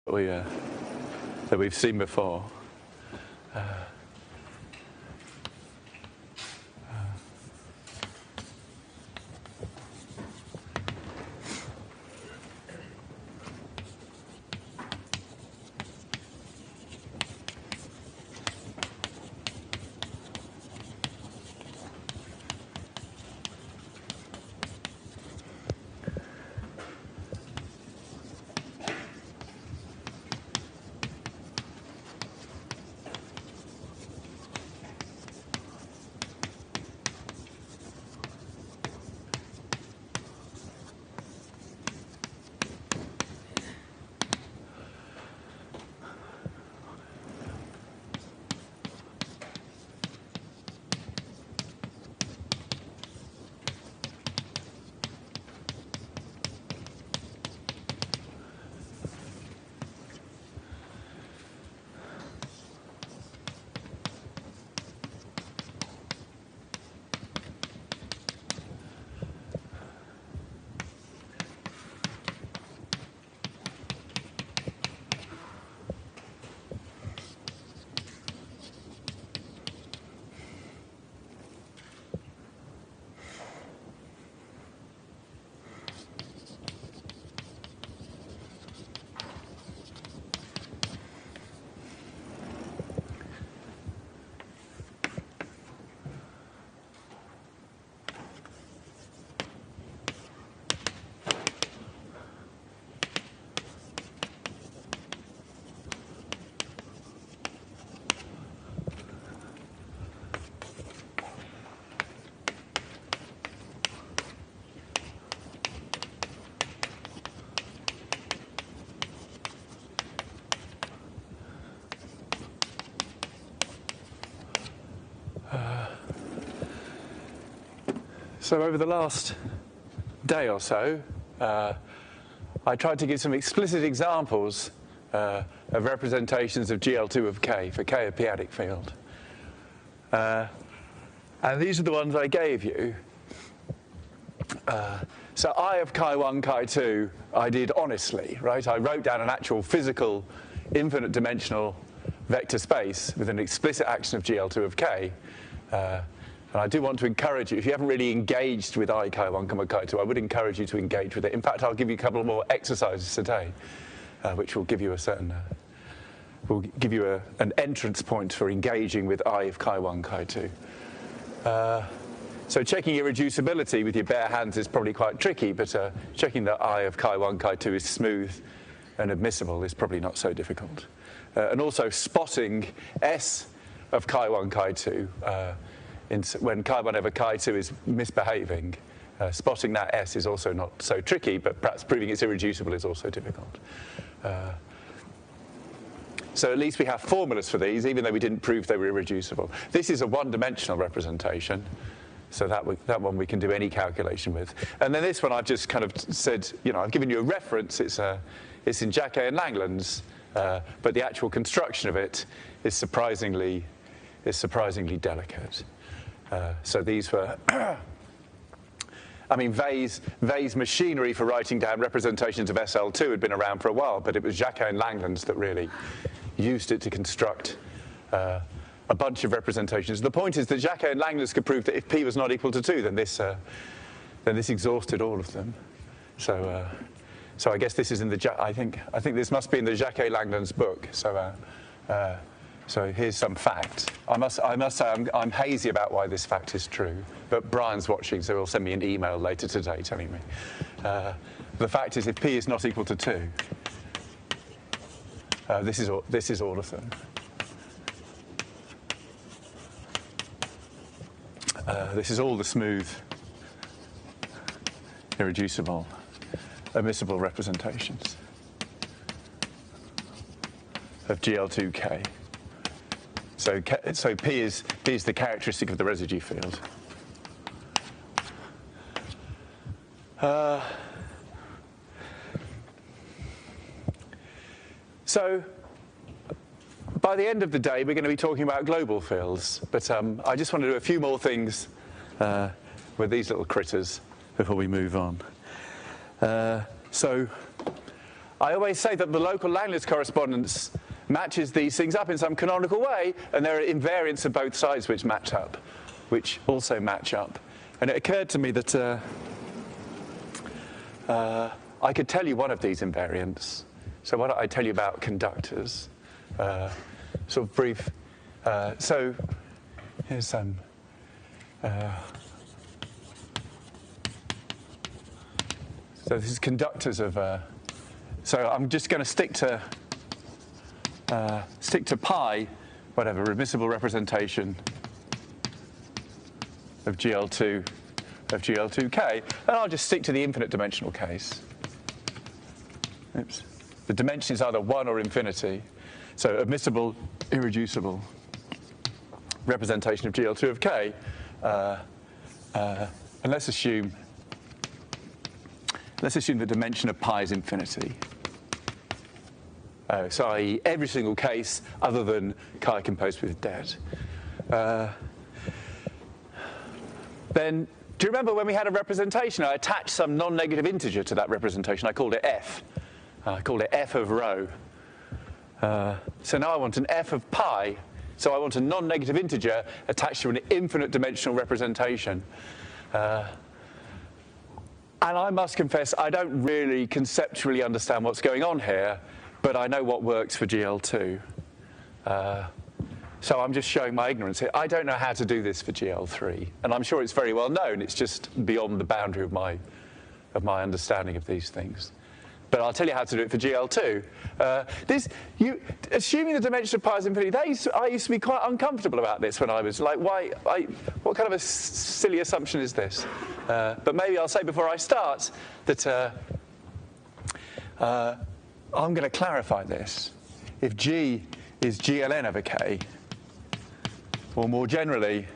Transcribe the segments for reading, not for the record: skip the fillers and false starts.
that we've seen before. So over the last day or so, I tried to give some explicit examples of representations of GL2 of K, for K a p-adic field. And these are the ones I gave you. So I of chi1, chi2, I did honestly, right? I wrote down an actual physical, infinite dimensional vector space with an explicit action of GL2 of K. And I do want to encourage you, if you haven't really engaged with I chi1, chi2, I would encourage you to engage with it. In fact, I'll give you a couple more exercises today, which will give you a certain, an entrance point for engaging with I of chi1, chi2. So checking irreducibility with your bare hands is probably quite tricky, but checking that I of chi1, chi2 is smooth and admissible is probably not so difficult. And also spotting S of chi1, chi2, when chi1 over chi2 is misbehaving, spotting that S is also not so tricky, but perhaps proving it's irreducible is also difficult. So at least we have formulas for these, even though we didn't prove they were irreducible. This is a one-dimensional representation, so that one we can do any calculation with. And then this one I've just kind of said, I've given you a reference. It's in Jacquet and Langlands, but the actual construction of it is surprisingly delicate. So these were, Vey's machinery for writing down representations of SL2 had been around for a while, but it was Jacquet and Langlands that really used it to construct a bunch of representations. The point is that Jacquet and Langlands could prove that if P was not equal to 2, then this exhausted all of them. So I guess this is in the, I think this must be in the Jacquet-Langlands book. So here's some fact. I must say I'm hazy about why this fact is true, but Brian's watching, so he'll send me an email later today telling me. The fact is, if P is not equal to 2, this is all of them. This is all the smooth, irreducible, admissible representations of GL2K. So P is the characteristic of the residue field. So by the end of the day, we're going to be talking about global fields. But I just want to do a few more things with these little critters before we move on. So I always say that the local Langlands correspondence matches these things up in some canonical way, and there are invariants of both sides which match up, which also match up. And it occurred to me that I could tell you one of these invariants. So why don't I tell you about conductors? Sort of brief. So here's some. So this is conductors of. So I'm just going to stick to pi, whatever, admissible representation of GL2K, and I'll just stick to the infinite dimensional case. Oops. The dimension is either 1 or infinity. So admissible, irreducible representation of GL2 of K. And let's assume the dimension of pi is infinity. So i.e. every single case other than chi composed with det. Then, do you remember when we had a representation, I attached some non-negative integer to that representation. I called it f. I called it f of rho. So now I want an f of pi. So I want a non-negative integer attached to an infinite dimensional representation. And I must confess, I don't really conceptually understand what's going on here, but I know what works for GL2. So I'm just showing my ignorance here. I don't know how to do this for GL3, and I'm sure it's very well known. It's just beyond the boundary of my understanding of these things. But I'll tell you how to do it for GL2. Assuming the dimension of pi is infinity, I used to be quite uncomfortable about this when I was like, what kind of a silly assumption is this? But maybe I'll say before I start that I'm going to clarify this. If G is GLN over K, or more generally,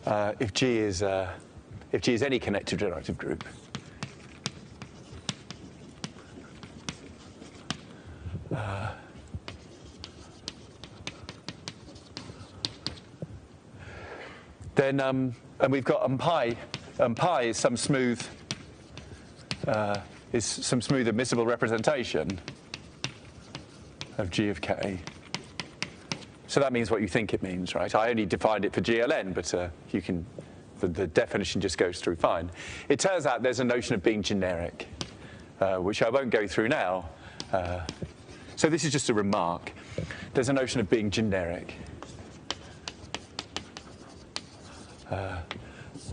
if G is any connected deductive group, then and we've got pi is some smooth admissible representation of G of K. So that means what you think it means, right? I only defined it for GLN, but you can. The definition just goes through fine. It turns out there's a notion of being generic, which I won't go through now. So this is just a remark. There's a notion of being generic.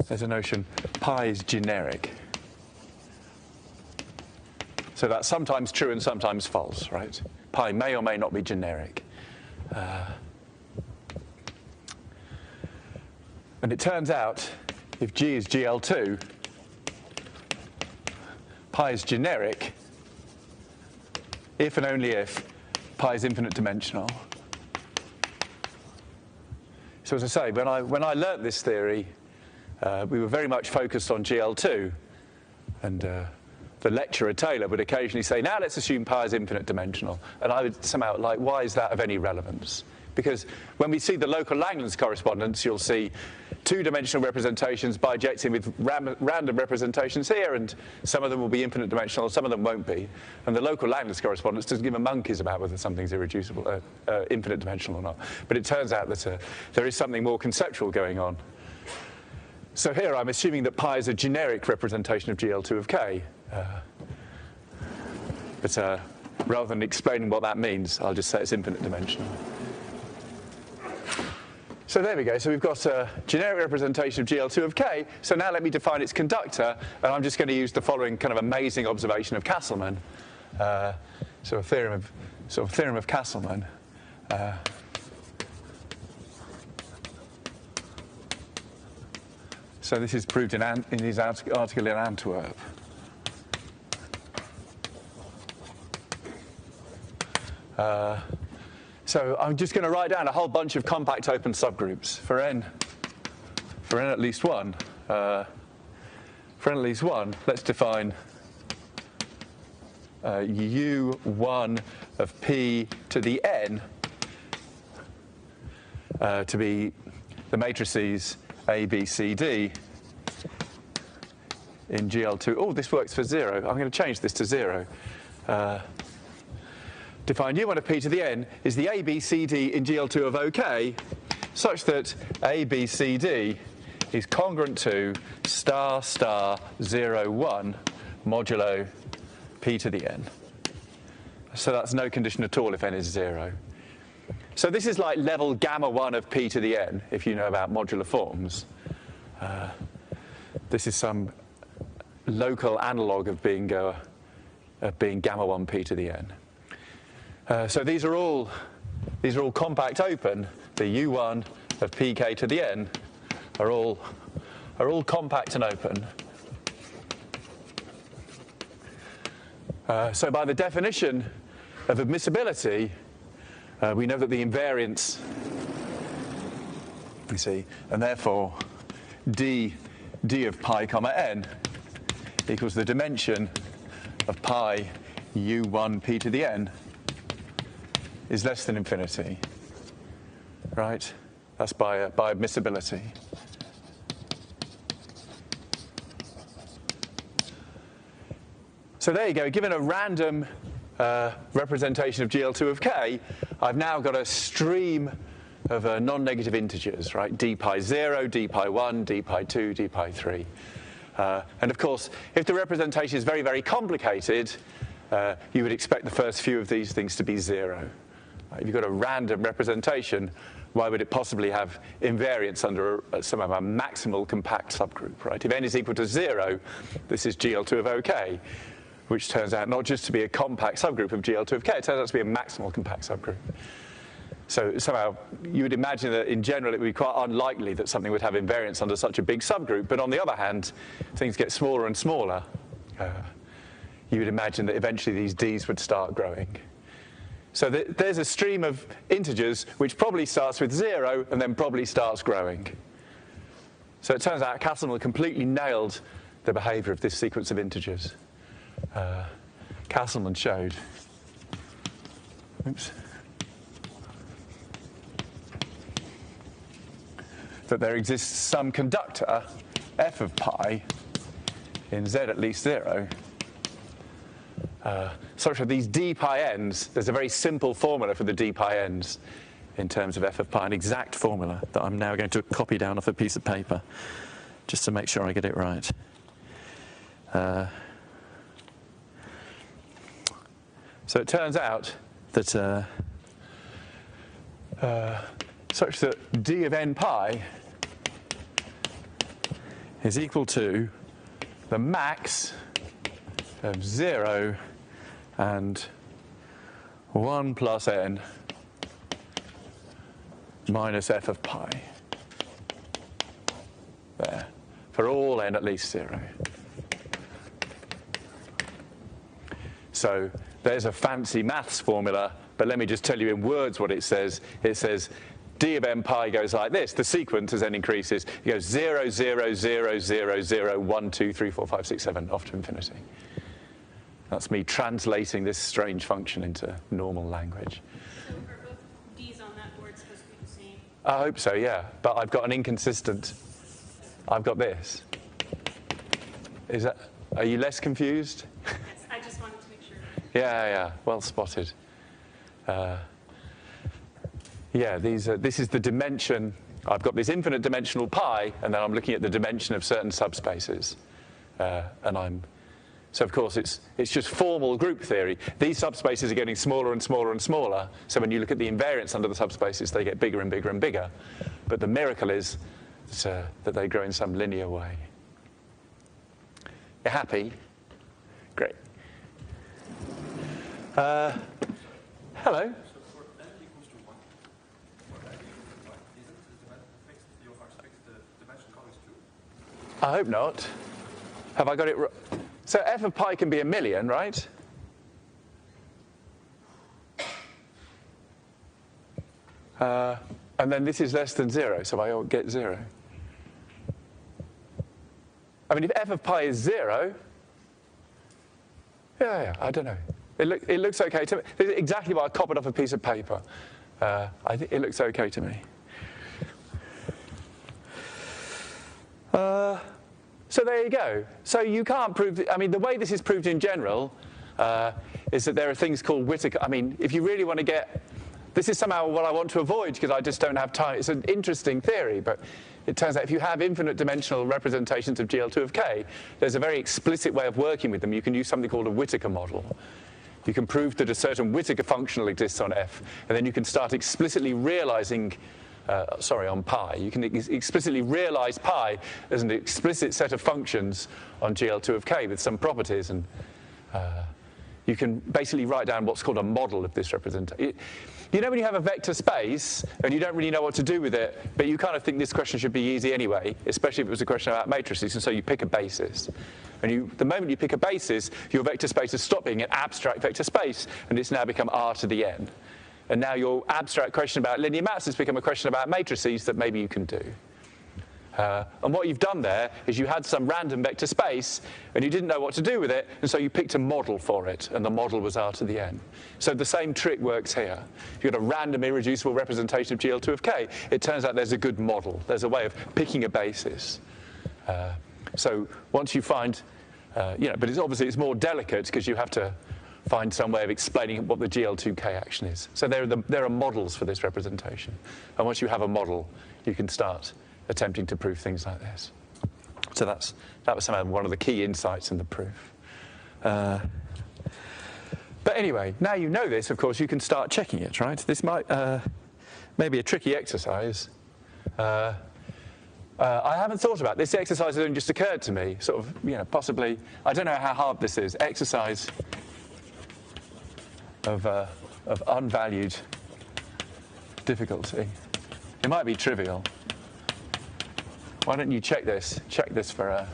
There's a notion pi is generic. So that's sometimes true and sometimes false, right? Pi may or may not be generic. And it turns out, if G is GL2, pi is generic if and only if pi is infinite dimensional. So as I say, when I learnt this theory, we were very much focused on GL2, and the lecturer Taylor would occasionally say, now let's assume pi is infinite dimensional. And I would somehow like, why is that of any relevance? Because when we see the local Langlands correspondence, you'll see two-dimensional representations bijecting with random representations here, and some of them will be infinite dimensional, some of them won't be. And the local Langlands correspondence doesn't give a monkey's about whether something's irreducible, infinite dimensional or not. But it turns out that there is something more conceptual going on. So here I'm assuming that pi is a generic representation of GL2 of K. But rather than explaining what that means, I'll just say it's infinite dimensional. So there we go. So we've got a generic representation of GL2 of K. So now let me define its conductor. And I'm just going to use the following kind of amazing observation of Castleman. So a theorem of Castleman. So this is proved in his article in Antwerp. So I'm just going to write down a whole bunch of compact open subgroups for n at least one. For n at least one, let's define U1 of P to the n to be the matrices A, B, C, D in GL2. Oh, this works for 0. I'm going to change this to 0. Define U1 of p to the n is the ABCD in GL2 of OK such that ABCD is congruent to star star 0, 1 modulo p to the n. So that's no condition at all if n is 0. So this is like level gamma 1 of p to the n, if you know about modular forms. This is some local analogue of being gamma 1 p to the n. So these are all compact open. The U1 of pk to the n are all compact and open. So by the definition of admissibility, we know that the invariance, you see, and therefore d of pi comma n equals the dimension of pi u1 p to the n is less than infinity, right? That's by admissibility. So there you go. Given a random representation of GL2 of k, I've now got a stream of non-negative integers, right? d pi 0, d pi 1, d pi 2, d pi 3. And of course, if the representation is very, very complicated, you would expect the first few of these things to be 0. If you've got a random representation, why would it possibly have invariance under some of a maximal compact subgroup, right? If n is equal to 0, this is GL2 of OK, which turns out not just to be a compact subgroup of GL2 of K, it turns out to be a maximal compact subgroup. So somehow you would imagine that in general it would be quite unlikely that something would have invariance under such a big subgroup, but on the other hand, things get smaller and smaller. You would imagine that eventually these Ds would start growing. So there's a stream of integers which probably starts with 0 and then probably starts growing. So it turns out Castleman completely nailed the behavior of this sequence of integers. Castleman showed that there exists some conductor, f of pi, in Z at least 0, such that these d pi n's, there's a very simple formula for the d pi n's in terms of f of pi, an exact formula that I'm now going to copy down off a piece of paper just to make sure I get it right. So it turns out that such that d of n pi is equal to the max of 0 and 1 plus n minus f of pi. There. For all n at least 0. So there's a fancy maths formula, but let me just tell you in words what it says. It says d of n pi goes like this. The sequence as n increases, it goes 0, 0, 0, 0, 0, 1, 2, 3, 4, 5, 6, 7, off to infinity. That's me translating this strange function into normal language. So are both d's on that board supposed to be the same? I hope so, yeah. But I've got an inconsistent. I've got this. Are you less confused? Yes, I just wanted to make sure. Yeah, well spotted. This is the dimension. I've got this infinite dimensional pi, and then I'm looking at the dimension of certain subspaces. So of course it's just formal group theory. These subspaces are getting smaller and smaller and smaller. So when you look at the invariance under the subspaces, they get bigger and bigger and bigger. But the miracle is that they grow in some linear way. You happy? Great. Hello. So for n equals to 1, for n equals to 1, isn't your fixed dimension colors 2? I hope not. Have I got it right? So f of pi can be 1,000,000, right? And then this is less than 0, so I get 0. I mean, if f of pi is 0, yeah, I don't know. It looks okay to me. This is exactly what I copied off a piece of paper. I think it looks okay to me. So there you go. So you can't prove, I mean, the way this is proved in general is that there are things called Whittaker. I mean, if you really want to get, this is somehow what I want to avoid because I just don't have time. It's an interesting theory, but it turns out if you have infinite dimensional representations of GL2 of K, there's a very explicit way of working with them. You can use something called a Whittaker model. You can prove that a certain Whittaker functional exists on F, and then you can start explicitly realizing on pi. You can explicitly realize pi as an explicit set of functions on GL2 of K with some properties, and you can basically write down what's called a model of this representation. You know when you have a vector space and you don't really know what to do with it, but you kind of think this question should be easy anyway, especially if it was a question about matrices, and so you pick a basis. And the moment you pick a basis, your vector space has stopped being an abstract vector space, and it's now become R to the n. And now your abstract question about linear maps has become a question about matrices that maybe you can do. And what you've done there is you had some random vector space, and you didn't know what to do with it, and so you picked a model for it, and the model was R to the n. So the same trick works here. If you've got a random irreducible representation of GL2 of K, it turns out there's a good model. There's a way of picking a basis. So once you find, but it's more delicate because you have to find some way of explaining what the GL2K action is. So there are models for this representation. And once you have a model, you can start attempting to prove things like this. So that was somehow one of the key insights in the proof. But anyway, now you know this, of course, you can start checking it, right? This might maybe a tricky exercise. I haven't thought about this. Exercise has only just occurred to me, sort of, possibly. I don't know how hard this is. Exercise of unvalued difficulty. It might be trivial. Why don't you check this? Check this for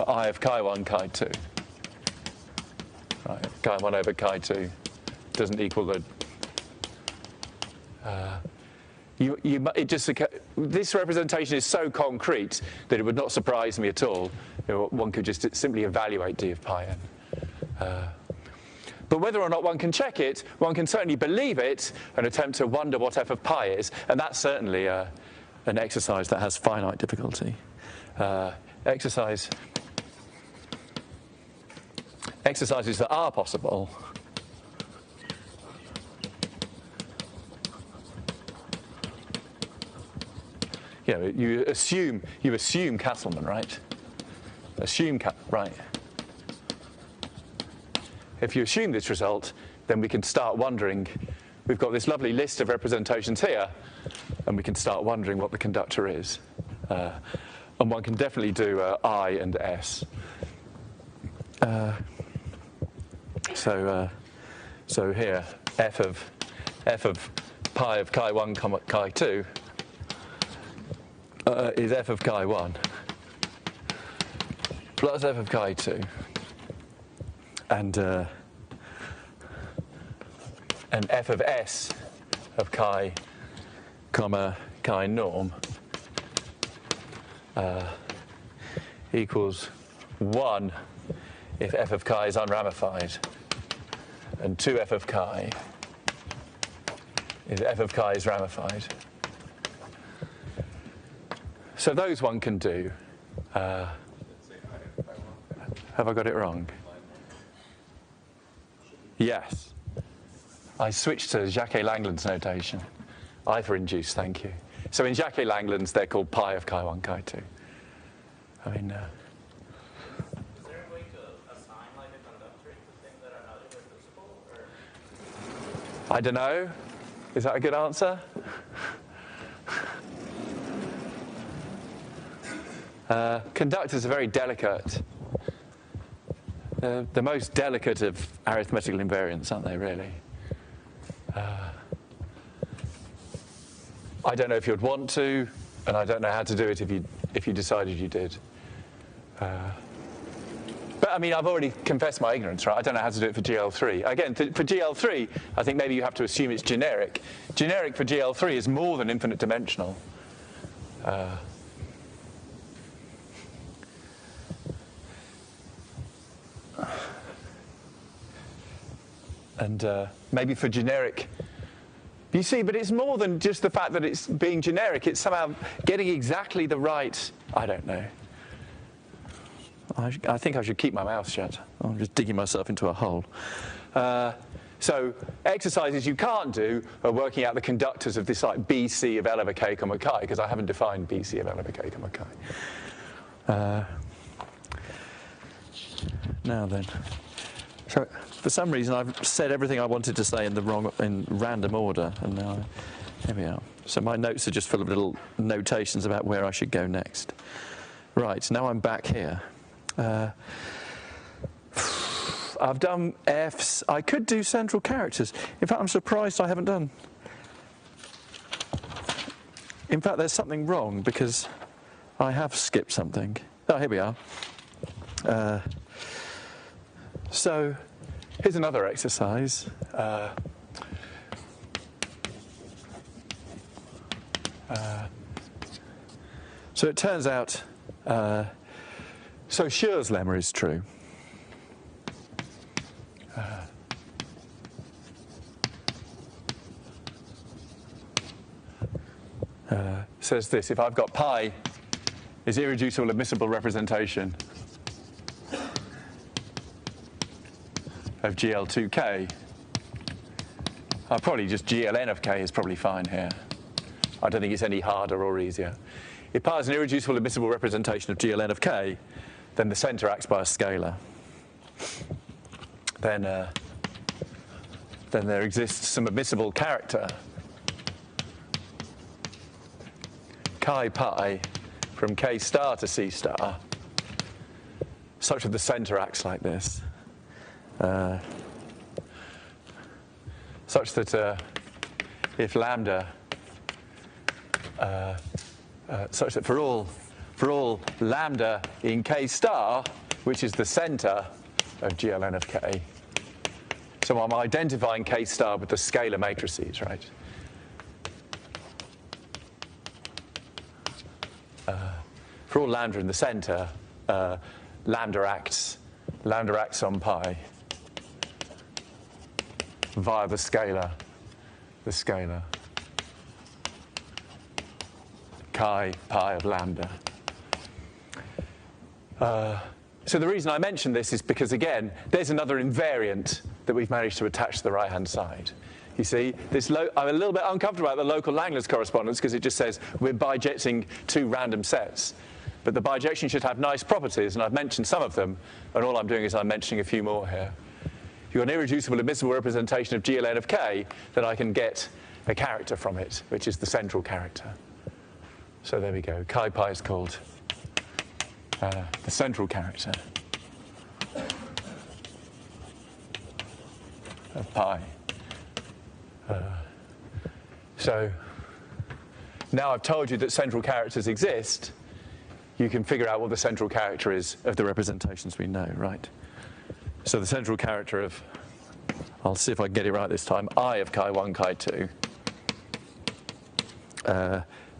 I of chi1, chi2. Right, chi1 over chi2 doesn't equal the. This representation is so concrete that it would not surprise me at all. One could just simply evaluate d of pi n. But whether or not one can check it, one can certainly believe it and attempt to wonder what f of pi is, and that's certainly an exercise that has finite difficulty. Exercises that are possible you assume Castleman, right? Right. If you assume this result, then we can start wondering. We've got this lovely list of representations here, and we can start wondering what the conductor is. And one can definitely do I and S. So here, f of pi of chi1, chi2 is f of chi1 plus f of chi2. And f of s of chi, chi norm equals 1 if f of chi is unramified, and 2f of chi if f of chi is ramified. So those one can do. Have I got it wrong? Yes. I switched to Jacquet-Langlands notation. I for induced, thank you. So in Jacquet-Langlands, they're called pi of chi1, chi2. I mean... Is there a way to assign like a conductor to things that are not irreducible? Or? I don't know. Is that a good answer? Conductors are very delicate. The most delicate of arithmetical invariants, aren't they, really? I don't know if you'd want to, and I don't know how to do it if you decided you did. But I mean, I've already confessed my ignorance, right? I don't know how to do it for GL3. Again, for GL3, I think maybe you have to assume it's generic. Generic for GL3 is more than infinite dimensional. And maybe for generic You see, but it's more than just the fact that it's being generic. It's somehow getting exactly the right, I don't know. I think I should keep my mouth shut. I'm just digging myself into a hole. So exercises you can't do are working out the conductors of this like BC of L over K comma chi, because I haven't defined BC of L over K comma chi. Now then. So for some reason I've said everything I wanted to say in random order, and now here we are. So my notes are just full of little notations about where I should go next. Right, now I'm back here. I've done Fs. I could do central characters. In fact, I'm surprised I haven't done. In fact, there's something wrong because I have skipped something. Oh, here we are. So here's another exercise. So it turns out, so Schur's lemma is true. Says this: if I've got pi is irreducible admissible representation of GL2K, I'll probably just GLN of K is probably fine here. I don't think it's any harder or easier. If pi is an irreducible admissible representation of GLN of K, then the center acts by a scalar. Then there exists some admissible character chi pi from K star to C star, such that the center acts like this. Such that if lambda, such that for all lambda in K star, which is the center of GLN of K, so I'm identifying K star with the scalar matrices, right? For all lambda in the center, lambda acts on pi via the scalar chi pi of lambda. So the reason I mention this is because, again, there's another invariant that we've managed to attach to the right-hand side. You see, I'm a little bit uncomfortable about the local Langlands correspondence because it just says we're bijecting two random sets. But the bijection should have nice properties, and I've mentioned some of them, and all I'm doing is I'm mentioning a few more here. If you've got an irreducible admissible representation of GLN of K, then I can get a character from it, which is the central character. So there we go. Chi pi is called the central character of pi. So now I've told you that central characters exist, you can figure out what the central character is of the representations we know, right? So the central character of, I'll see if I can get it right this time, I of chi1, chi2.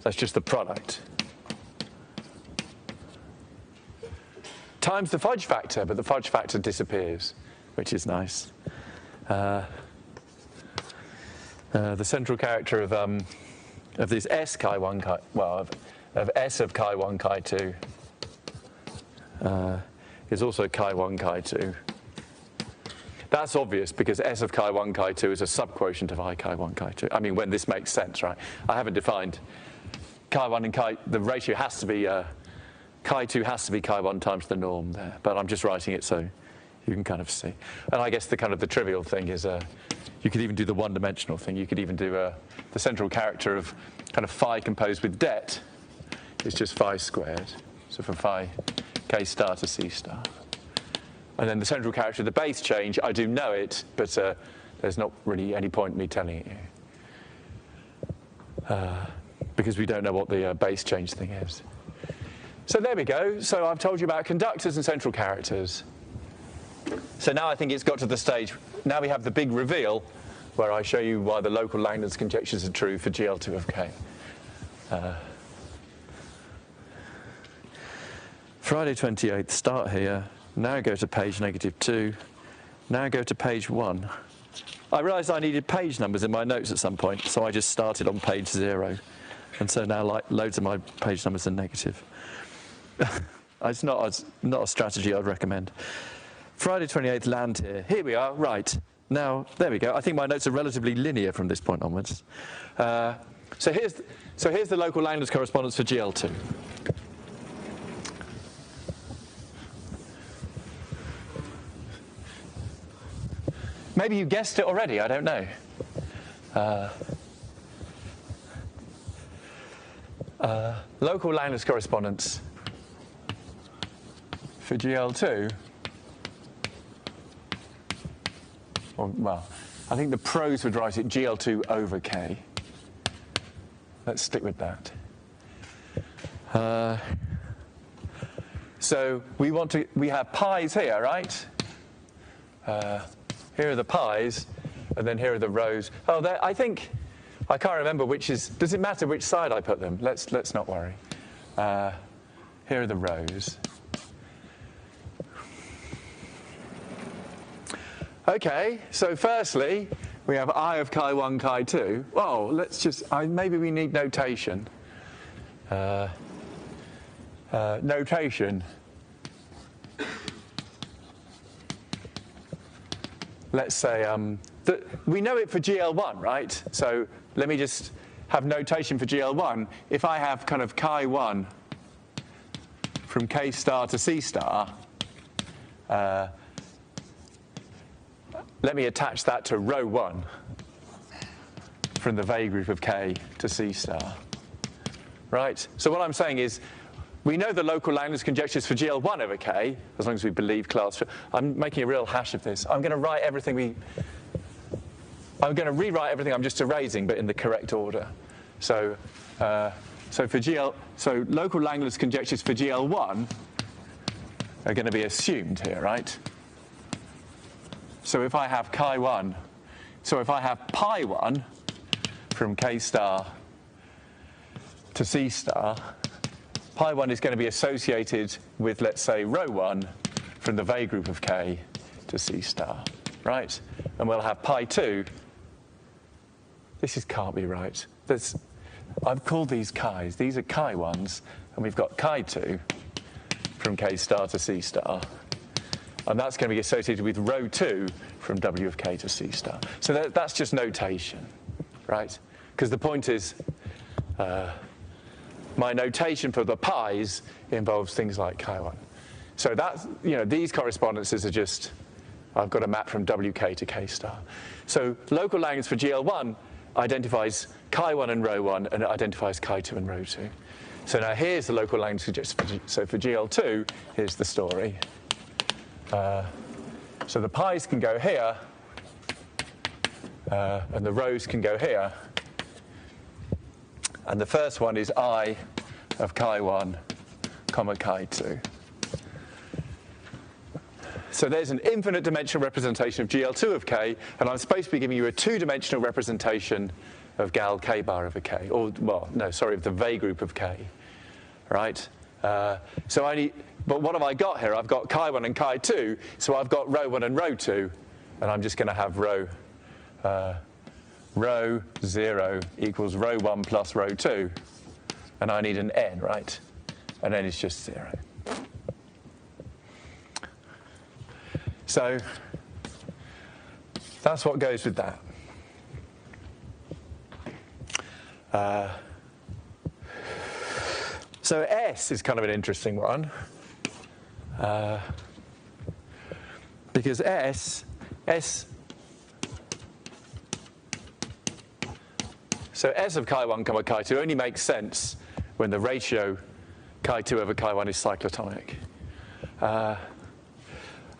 That's just the product. Times the fudge factor, but the fudge factor disappears, which is nice. The central character of this S chi1, chi, well, of S of chi1, chi2 is also chi1, chi2. That's obvious because S of chi1, chi2 is a subquotient of I chi1, chi2. I mean, when this makes sense, right? I haven't defined chi1 and chi. The ratio has to be chi2 has to be chi1 times the norm there, but I'm just writing it so you can kind of see. And I guess the trivial thing is you could even do the one-dimensional thing. You could even do the central character of kind of phi composed with det. It's just phi squared. So from phi K star to C star. And then the central character of the base change, I do know it, but there's not really any point in me telling it you. Because we don't know what the base change thing is. So there we go. So I've told you about conductors and central characters. So now I think it's got to the stage, now we have the big reveal, where I show you why the local Langlands conjectures are true for GL2 of K. Friday 28th, start here. Now go to page -2. Now go to page 1. I realised I needed page numbers in my notes at some point, so I just started on page 0. And so now loads of my page numbers are negative. It's not a strategy I'd recommend. Friday 28th, land here. Here we are, right. Now, there we go. I think my notes are relatively linear from this point onwards. So here's the local Langlands correspondence for GL2. Maybe you guessed it already, I don't know. Local Langlands correspondence for GL2. Well, I think the pros would write it GL2 over K. Let's stick with that. So we have pi's here, right? Here are the pi's, and then here are the rows. Oh, I can't remember which is. Does it matter which side I put them? Let's not worry. Here are the rows. Okay, so firstly, we have I of chi1, chi2. Oh, let's just, maybe we need notation. Notation. Let's say, we know it for GL1, right? So let me just have notation for GL1. If I have kind of chi1 from K star to C star, let me attach that to row 1 from the Veil group of K to C star. Right? So what I'm saying is, we know the local Langlands conjectures for GL1 over K, as long as we believe class. I'm making a real hash of this. I'm going to write everything I'm going to rewrite everything I'm just erasing, but in the correct order. So so local Langlands conjectures for GL1 are going to be assumed here, right? So if I have chi1, so if I have pi1 from K star to C star, pi1 is going to be associated with, let's say, row 1 from the Veil group of K to C star, right? And we'll have pi2. This can't be right. I've called these chi's. These are chi1s, and we've got chi2 from K star to C star. And that's going to be associated with row 2 from W of K to C star. So that's just notation, right? Because the point is, my notation for the pi's involves things like chi1. So that's, these correspondences are just, I've got a map from WK to K star. So local Langlands for GL1 identifies chi1 and row 1, and it identifies chi2 and row 2. So now here's the local Langlands conjecture. So for GL2, here's the story. So the pi's can go here, and the rows can go here. And the first one is I of chi1, comma chi2. So there's an infinite dimensional representation of GL2 of K, and I'm supposed to be giving you a 2-dimensional representation of gal K bar over K, of the Veil group of K, right? But what have I got here? I've got chi1 and chi2, so I've got row 1 and row 2, and I'm just going to have row 0 equals row 1 plus row 2, and I need an n, right? And n is just 0. So that's what goes with that. So S is kind of an interesting one. Because S, so S of chi1, comma chi2 only makes sense when the ratio chi2 over chi1 is cyclotonic.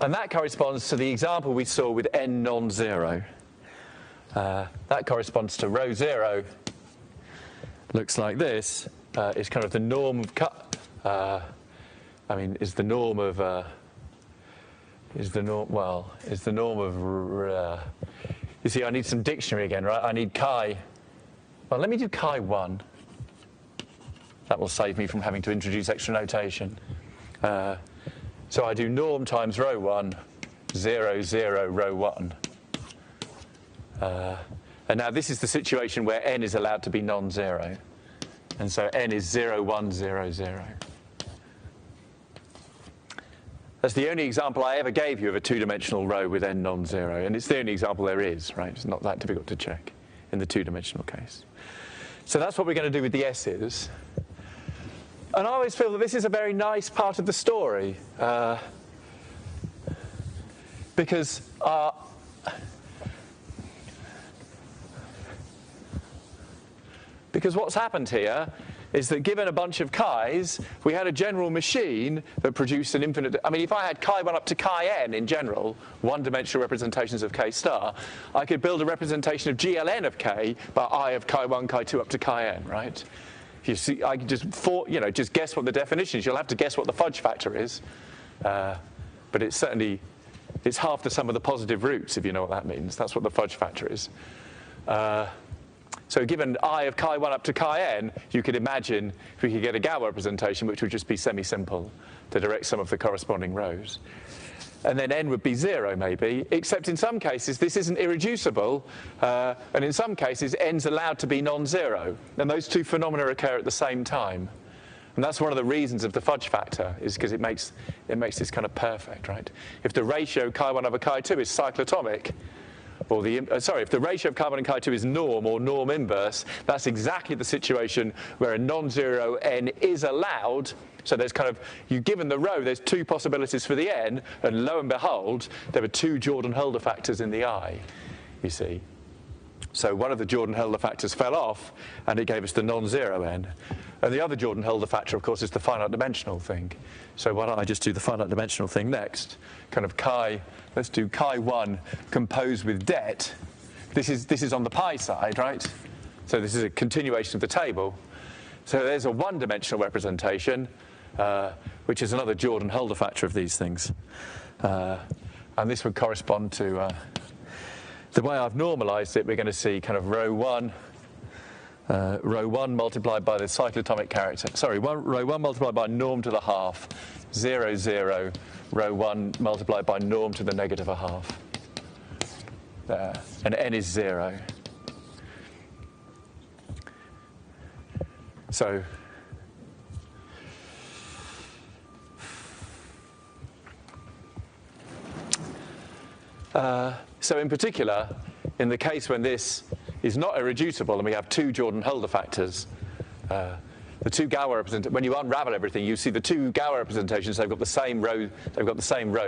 And that corresponds to the example we saw with n non-zero. That corresponds to row 0. Looks like this. Is kind of the norm of is the norm of you see, I need some dictionary again, right? I need chi. Well, let me do chi1. That will save me from having to introduce extra notation. So I do norm times row 1, 0, 0, row 1. And now this is the situation where n is allowed to be non-zero. And so n is 0, 1, 0, 0. That's the only example I ever gave you of a two-dimensional row with n non-zero. And it's the only example there is, right? It's not that difficult to check in the two-dimensional case. So that's what we're going to do with the S's. And I always feel that this is a very nice part of the story. Because what's happened here is that given a bunch of chi's, we had a general machine that produced an infinite. I mean, if I had chi1 up to chi n in general, one-dimensional representations of k star, I could build a representation of gln of k by I of chi1, chi2 up to chi n, right? You see, I can just just guess what the definition is. You'll have to guess what the fudge factor is, but it's half the sum of the positive roots, if you know what that means. That's what the fudge factor is. So given I of chi1 up to chi n, you could imagine if we could get a Galois representation, which would just be semi-simple to direct some of the corresponding rows. And then n would be 0, maybe, except in some cases this isn't irreducible, and in some cases n's allowed to be non-zero. And those two phenomena occur at the same time. And that's one of the reasons of the fudge factor, is because it makes this kind of perfect, right? If the ratio chi1 over chi2 is cyclotomic, or if the ratio of chi1 and chi2 is norm or norm inverse, that's exactly the situation where a non-zero n is allowed. So there's given the row, there's two possibilities for the n, and lo and behold, there are two Jordan-Holder factors in the I, you see. So one of the Jordan-Holder factors fell off, and it gave us the non-zero n. And the other Jordan-Holder factor, of course, is the finite dimensional thing. So why don't I just do the finite dimensional thing next? Let's do chi1 composed with det. This is on the pi side, right? So this is a continuation of the table. So there's a one-dimensional representation, which is another Jordan-Holder factor of these things. And this would correspond to the way I've normalized it. We're going to see row 1 multiplied by the cyclotomic character. Sorry, row 1 multiplied by norm to the half, 0, 0, row 1 multiplied by norm to the negative a half. There. And n is 0. So in particular, in the case when this is not irreducible and we have two Jordan-Holder factors, the two Galois representations, when you unravel everything, you see the two Galois representations, they've got the same row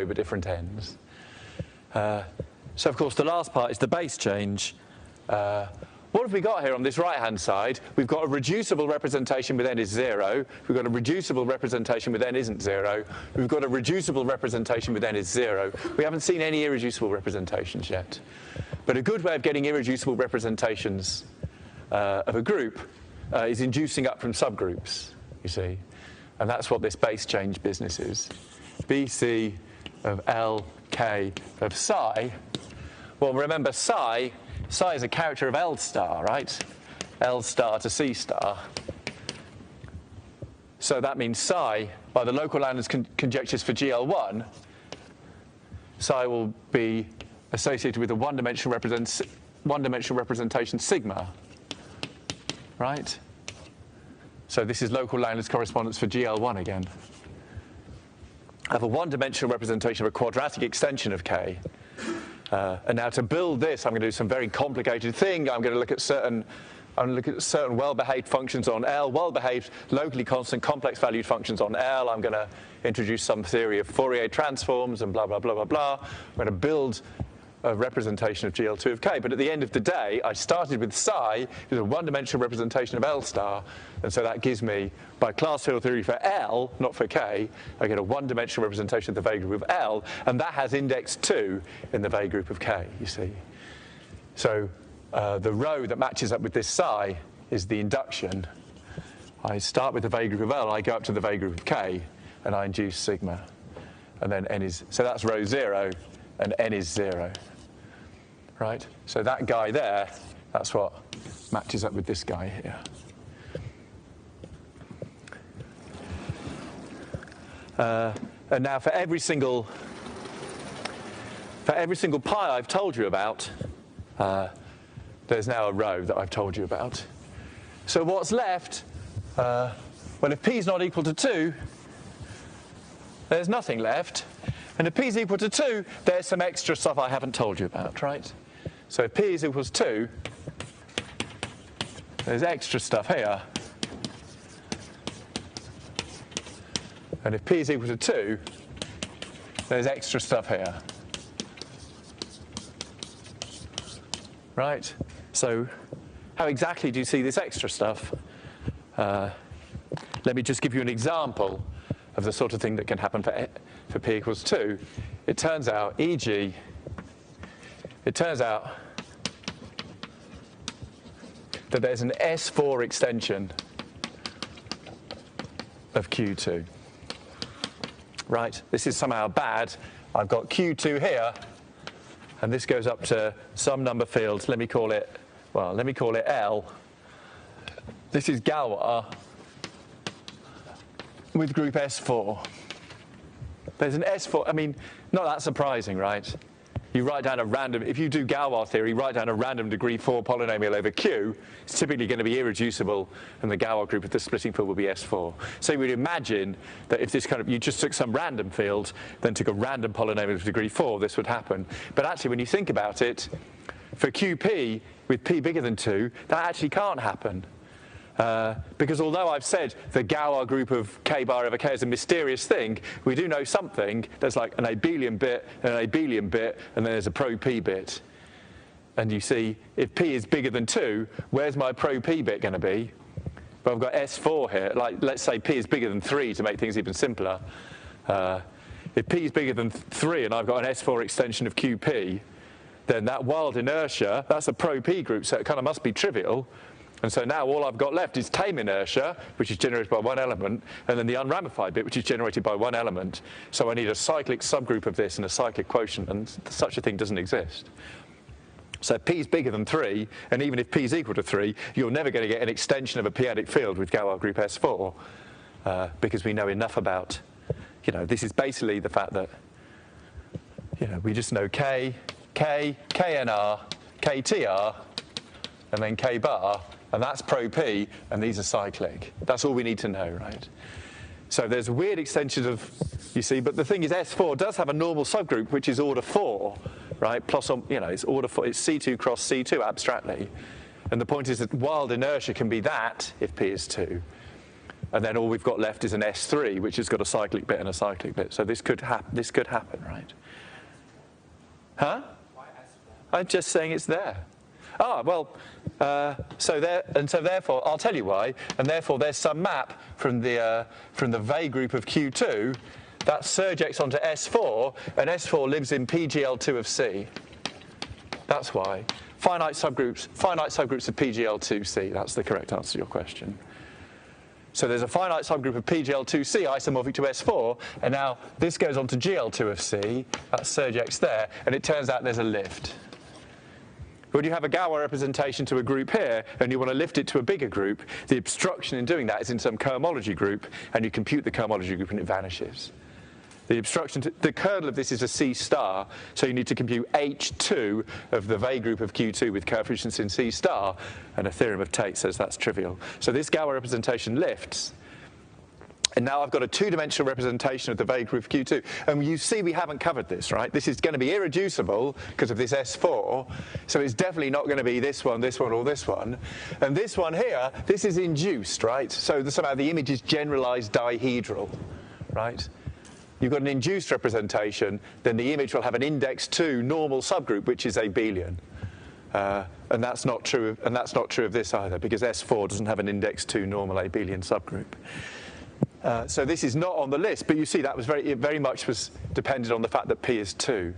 but different ends. So of course the last part is the base change. What have we got here on this right-hand side? We've got a reducible representation with n is 0. We've got a reducible representation with n isn't 0. We've got a reducible representation with n is 0. We haven't seen any irreducible representations yet. But a good way of getting irreducible representations of a group is inducing up from subgroups, you see. And that's what this base change business is. BC of L, K of psi. Well, remember psi is a character of L star, right? L star to C star. So that means psi, by the local Langlands conjectures for GL1, psi will be associated with a one-dimensional representation sigma, right? So this is local Langlands correspondence for GL1 again. I have a one-dimensional representation of a quadratic extension of K. And now to build this, I'm going to do some very complicated thing. I'm going to look at certain well-behaved functions on L, well-behaved, locally constant, complex-valued functions on L. I'm going to introduce some theory of Fourier transforms and blah, blah, blah, blah, blah. I'm going to build a representation of GL2 of K. But at the end of the day, I started with psi, is a one-dimensional representation of L star. And so that gives me, by class field theory for L, not for K, I get a one-dimensional representation of the Vega group of L. And that has index 2 in the Vega group of K, you see. So the row that matches up with this psi is the induction. I start with the Vega group of L, and I go up to the Vega group of K, and I induce sigma. And then n is, so that's row 0, and n is 0. Right? So that guy there, that's what matches up with this guy here. And now for every single pi I've told you about, there's now a row that I've told you about. So what's left? Well, if p is not equal to 2, there's nothing left. And if p is equal to 2, there's some extra stuff I haven't told you about, right? So if p is equals 2, there's extra stuff here. And if p is equal to 2, there's extra stuff here. Right? So how exactly do you see this extra stuff? Let me just give you an example of the sort of thing that can happen for p equals 2. It turns out, e.g., it turns out that there's an S4 extension of Q2. Right? This is somehow bad. I've got Q2 here, and this goes up to some number field. Let me call it L. This is Galois with group S4. There's an S4, I mean, not that surprising, right? You write down a random, if you do Galois theory, write down a random degree 4 polynomial over Q, it's typically going to be irreducible, and the Galois group of the splitting field will be S4. So you would imagine that if this you just took some random field, then took a random polynomial of degree 4, this would happen. But actually, when you think about it, for QP with P bigger than 2, that actually can't happen. Because although I've said the Galois group of K bar over K is a mysterious thing, we do know something. There's like an abelian bit and an abelian bit, and then there's a pro-P bit. And you see, if P is bigger than 2, where's my pro-P bit going to be? Well, I've got S4 here. Like, let's say P is bigger than 3 to make things even simpler. If P is bigger than 3 and I've got an S4 extension of QP, then that wild inertia, that's a pro-P group, so it kind of must be trivial. And so now all I've got left is tame inertia, which is generated by one element, and then the unramified bit, which is generated by one element. So I need a cyclic subgroup of this and a cyclic quotient, and such a thing doesn't exist. So P is bigger than 3, and even if P is equal to 3, you're never going to get an extension of a p-adic field with Galois group S4, because we know enough about, this is basically the fact that, we just know K, KNR, KTR, and then K bar, and that's pro-P, and these are cyclic. That's all we need to know, right? So there's weird extensions of, you see, but the thing is S4 does have a normal subgroup, which is order 4, right? Plus, it's order 4, it's C2 cross C2 abstractly. And the point is that wild inertia can be that if P is 2. And then all we've got left is an S3, which has got a cyclic bit and a cyclic bit. So this could happen, right? Huh? Why S4? I'm just saying it's there. So therefore, I'll tell you why. And therefore, there's some map from the Weil group of Q2 that surjects onto S4, and S4 lives in PGL2 of C. That's why. Finite subgroups of PGL2C. That's the correct answer to your question. So there's a finite subgroup of PGL2C isomorphic to S4, and now this goes on to GL2 of C. That surjects there, and it turns out there's a lift. When you have a Galois representation to a group here, and you want to lift it to a bigger group, the obstruction in doing that is in some cohomology group, and you compute the cohomology group, and it vanishes. The kernel of this is a C star, so you need to compute H2 of the Weil group of Q2 with coefficients in C star, and a theorem of Tate says that's trivial. So this Galois representation lifts. And now I've got a two-dimensional representation of the Weil group of Q2. And you see we haven't covered this, right? This is going to be irreducible because of this S4. So it's definitely not going to be this one, or this one. And this one here, this is induced, right? So somehow the image is generalized dihedral, right? You've got an induced representation, then the image will have an index 2 normal subgroup, which is abelian. And that's not true of this either, because S4 doesn't have an index 2 normal abelian subgroup. So this is not on the list, but you see that was it very much was dependent on the fact that P is 2.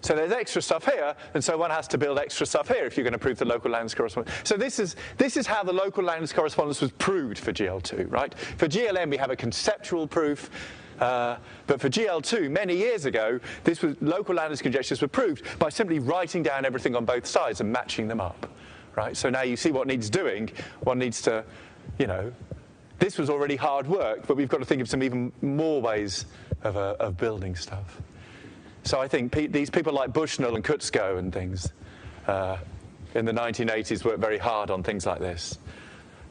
So there's extra stuff here, and so one has to build extra stuff here if you're going to prove the local Langlands correspondence. So this is how the local Langlands correspondence was proved for GL2, right? For GLM we have a conceptual proof, but for GL2 many years ago, local Langlands conjectures were proved by simply writing down everything on both sides and matching them up, right? So now you see what needs doing. One needs to, this was already hard work, but we've got to think of some even more ways of building stuff. So I think these people like Bushnell and Kutzko and things, in the 1980s worked very hard on things like this.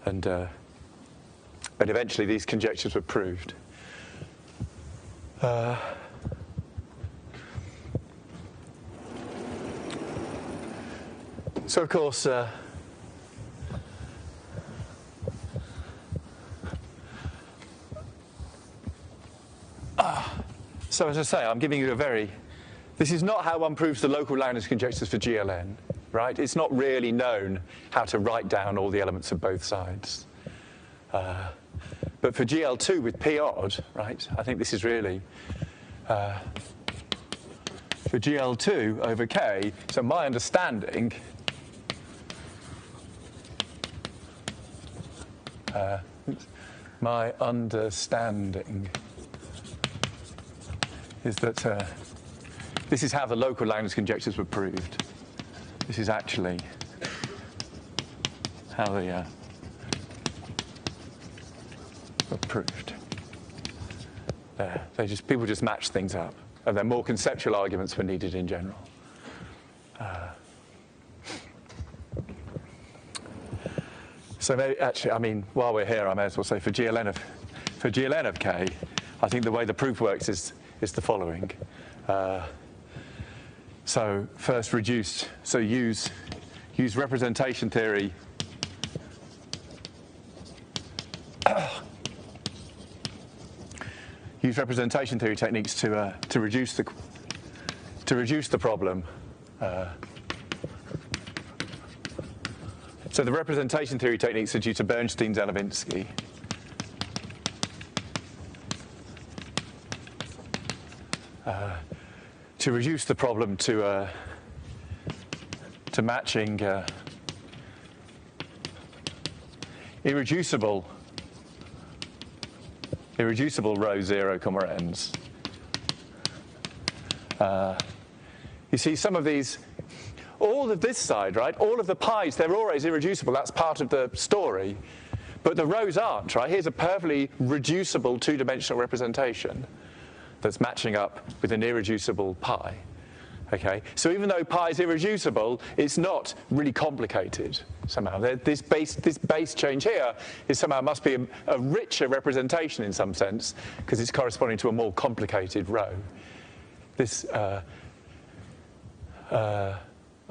And eventually these conjectures were proved. So, of course, so as I say, I'm giving you this is not how one proves the local Langlands conjectures for GLN, right? It's not really known how to write down all the elements of both sides. But for GL2 with P odd, right, I think this is really, for GL2 over K, so my understanding is that this is how the local Langlands conjectures were proved. This is actually how they were proved. There, people just matched things up, and then more conceptual arguments were needed in general. So maybe, actually, I mean, while we're here, I may as well say for GLN of K, I think the way the proof works is the following. So first reduce, so use representation theory. Use representation theory techniques to reduce the problem. So the representation theory techniques are due to Bernstein-Zelevinsky. To reduce the problem to matching irreducible row 0, ends. You see some of these, all of this side, right? All of the pies, they're always irreducible. That's part of the story. But the rows aren't, right? Here's a perfectly reducible two-dimensional representation that's matching up with an irreducible pi. Okay, so even though pi is irreducible, it's not really complicated somehow. This base change here is somehow must be a richer representation in some sense because it's corresponding to a more complicated row. This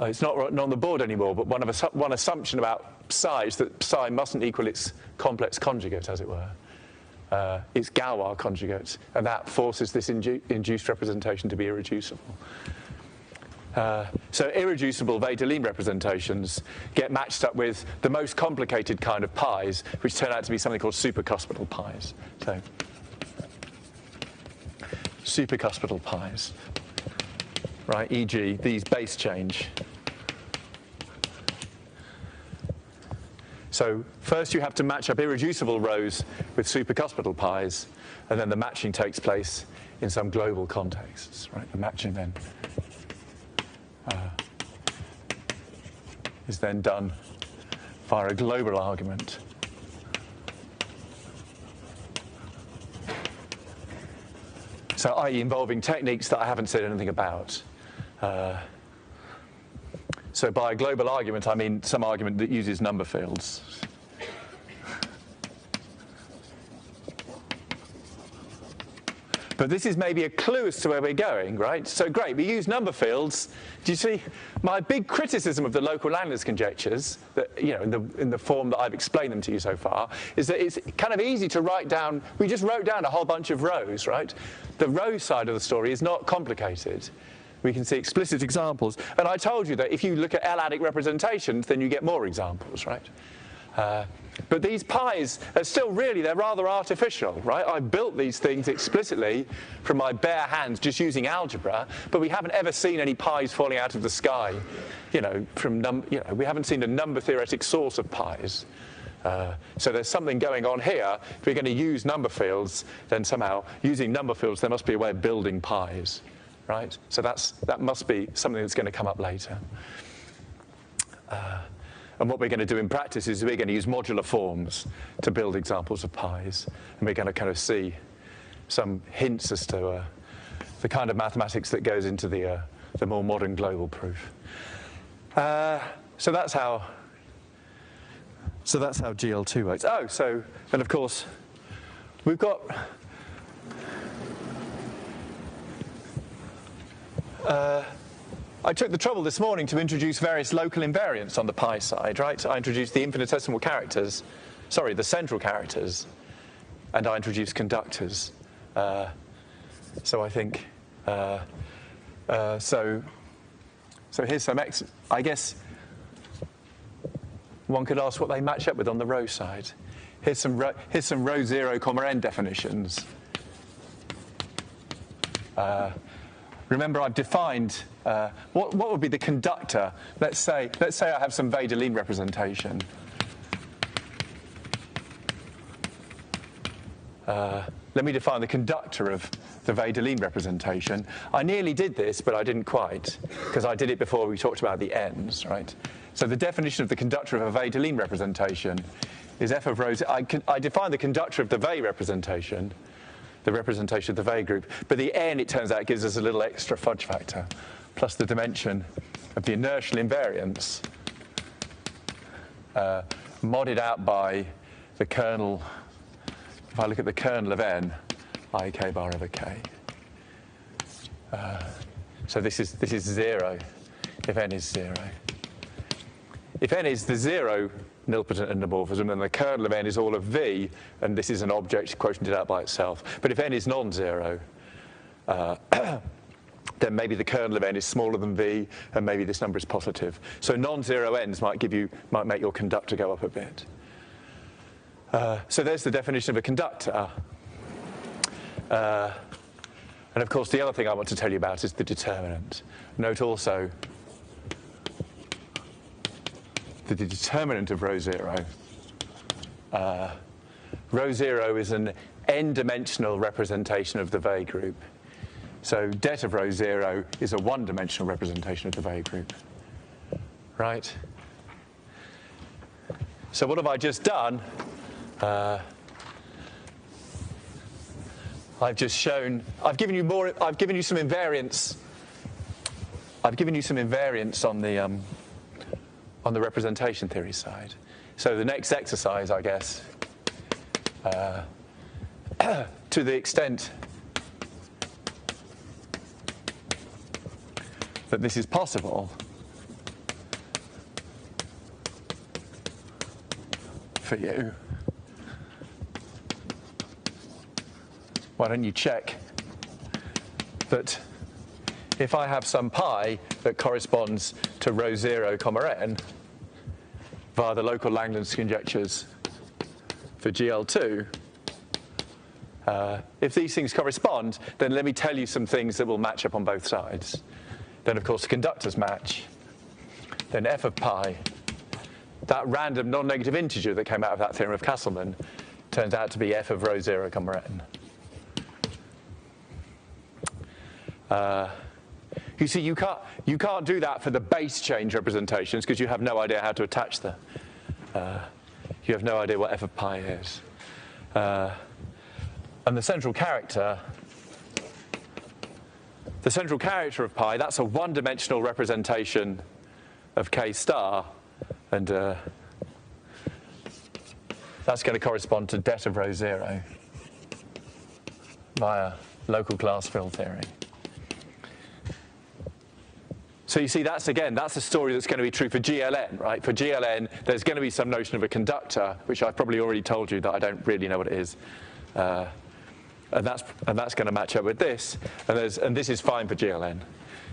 it's not on the board anymore, but one assumption about psi is that psi mustn't equal its complex conjugate, as it were. It's Galois conjugate, and that forces this induced representation to be irreducible. So irreducible Wedelin representations get matched up with the most complicated kind of pies, which turn out to be something called supercuspidal pies. So supercuspidal pies, right? E.g., these base change. So first you have to match up irreducible rows with supercuspidal pies, and then the matching takes place in some global contexts, right? The matching then is then done via a global argument. So i.e. involving techniques that I haven't said anything about. So by a global argument, I mean some argument that uses number fields. But this is maybe a clue as to where we're going, right? So great, we use number fields. Do you see my big criticism of the local Langlands conjectures, that, you know, in the form that I've explained them to you so far, is that it's kind of easy to write down. We just wrote down a whole bunch of rows, right? The row side of the story is not complicated. We can see explicit examples. And I told you that if you look at L-adic representations, then you get more examples, right? But these pies are still really, they're rather artificial, right? I built these things explicitly from my bare hands just using algebra, but we haven't ever seen any pies falling out of the sky, you know, we haven't seen a number theoretic source of pies. So there's something going on here. If we're going to use number fields, then somehow using number fields, there must be a way of building pies, right? So that must be something that's going to come up later. And what we're going to do in practice is we're going to use modular forms to build examples of pies. And we're going to kind of see some hints as to the kind of mathematics that goes into the more modern global proof. So that's how GL2 works. Oh, so, and of course, we've got I took the trouble this morning to introduce various local invariants on the pi side, right? I introduced the infinitesimal characters, sorry, the central characters, and I introduced conductors. So I think, so here's some I guess one could ask what they match up with on the row side. Here's some row 0, n definitions. Remember, I've defined what would be the conductor. Let's say I have some Wedelin representation. Let me define the conductor of the Wedelin representation. I nearly did this, but I didn't quite, because I did it before we talked about the ends, right? So the definition of the conductor of a Wedelin representation is f of rows. I define the conductor of the Weil representation, the representation of the Weil group, but the n, it turns out, gives us a little extra fudge factor, plus the dimension of the inertial invariance, modded out by the kernel. If I look at the kernel of n, I k bar over k. So this is 0, if n is 0. If n is the 0 nilpotent endomorphism, then the kernel of n is all of v, and this is an object quotiented out by itself. But if n is non-zero, then maybe the kernel of n is smaller than v, and maybe this number is positive. So non-zero n's might make your conductor go up a bit. So there's the definition of a conductor. And of course, the other thing I want to tell you about is the determinant. Note also that the determinant of row 0. Row 0 is an n-dimensional representation of the Weil group. So det of row 0 is a one-dimensional representation of the Weil group. Right? So what have I just done? I've given you some invariants. I've given you some invariants on the representation theory side. So the next exercise, I guess, to the extent that this is possible for you, why don't you check that if I have some pi that corresponds to row 0, n via the local Langlands conjectures for GL2, if these things correspond, then let me tell you some things that will match up on both sides. Then, of course, the conductors match. Then f of pi, that random non-negative integer that came out of that theorem of Castleman, turns out to be f of row 0, n. You see, you can't do that for the base change representations because you have no idea how to attach them. You have no idea what f of pi is. And the central character of pi, that's a one-dimensional representation of k star, and that's going to correspond to det of row 0 via local class fill theory. So you see, that's a story that's going to be true for GLN, right? For GLN, there's going to be some notion of a conductor, which I've probably already told you that I don't really know what it is. And that's going to match up with this. And this is fine for GLN.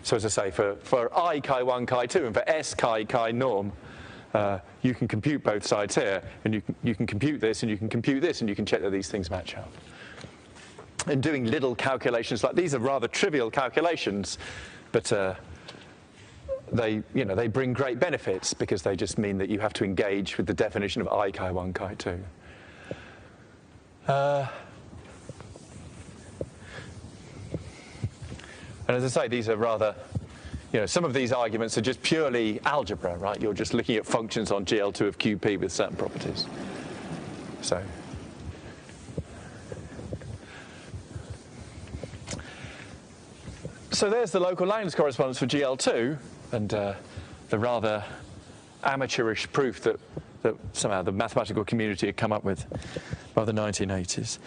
So as I say, for I chi1, chi2, and for S chi norm, you can compute both sides here, and you can compute this, and you can compute this, and you can check that these things match up. And doing little calculations like these are rather trivial calculations, but they bring great benefits because they just mean that you have to engage with the definition of I chi1, chi2. And as I say, these are rather, some of these arguments are just purely algebra, right? You're just looking at functions on GL2 of QP with certain properties. So there's the local Langlands correspondence for GL2, and the rather amateurish proof that somehow the mathematical community had come up with by the 1980s.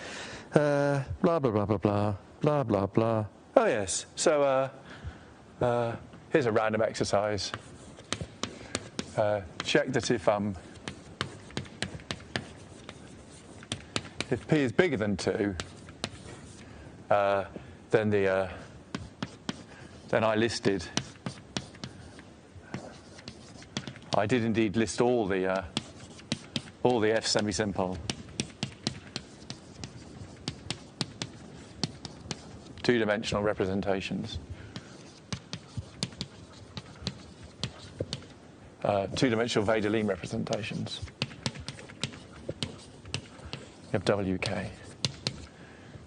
Blah, blah, blah, blah, blah, blah, blah, blah. Oh, yes. So here's a random exercise. Check that if P is bigger than 2, then I listed. I did indeed list all the F semi-simple two-dimensional representations. Two-dimensional Wedelin representations of WK.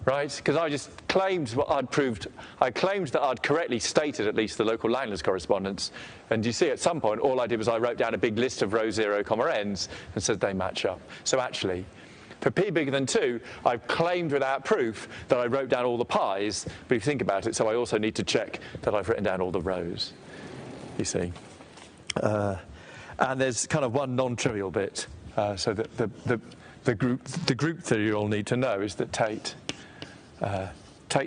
Right? Because I just claimed what I'd proved. I claimed that I'd correctly stated at least the local Langlands correspondence. And you see, at some point, all I did was I wrote down a big list of row 0, ns and said they match up. So actually, for P bigger than 2, I've claimed without proof that I wrote down all the pi's. But if you think about it, so I also need to check that I've written down all the rows. You see. And there's kind of one non-trivial bit. So that the group theory you all need to know is that Tate's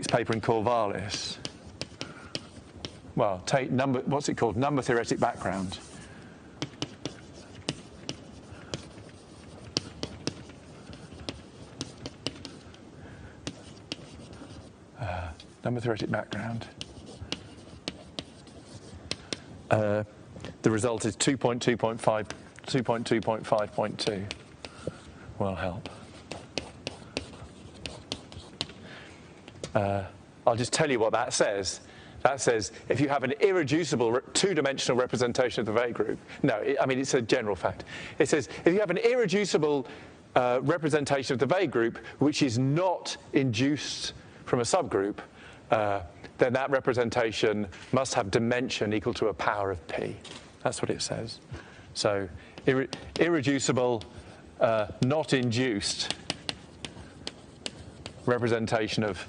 paper in Corvallis. Well, Tate what's it called? Number theoretic background. Number theoretic background. The result is 2.2.5.2. Will help. I'll just tell you what that says. That says if you have an irreducible two-dimensional representation of the Weil group. No, it's a general fact. It says if you have an irreducible representation of the Weil group which is not induced from a subgroup, then that representation must have dimension equal to a power of P. That's what it says. So irreducible, not induced representation of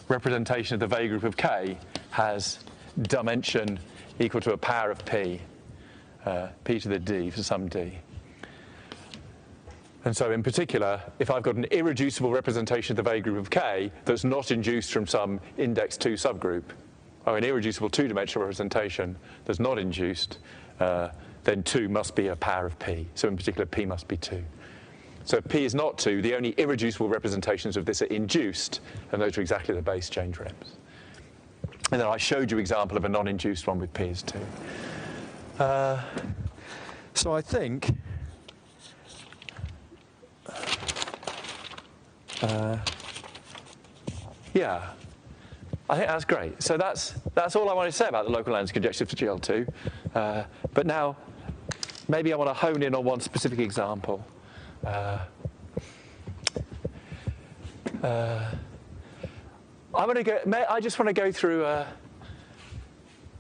the Weil group of K has dimension equal to a power of P, P to the D for some D. And so in particular, if I've got an irreducible representation of the Weil group of K that's not induced from some index 2 subgroup, or an irreducible two-dimensional representation that's not induced, then 2 must be a power of P. So in particular, P must be 2. So if P is not 2, the only irreducible representations of this are induced, and those are exactly the base change reps. And then I showed you an example of a non-induced one with P is 2. So I think yeah, I think that's great. So that's all I want to say about the local Langlands conjecture for GL2. But now, maybe I want to hone in on one specific example. I just want to go through.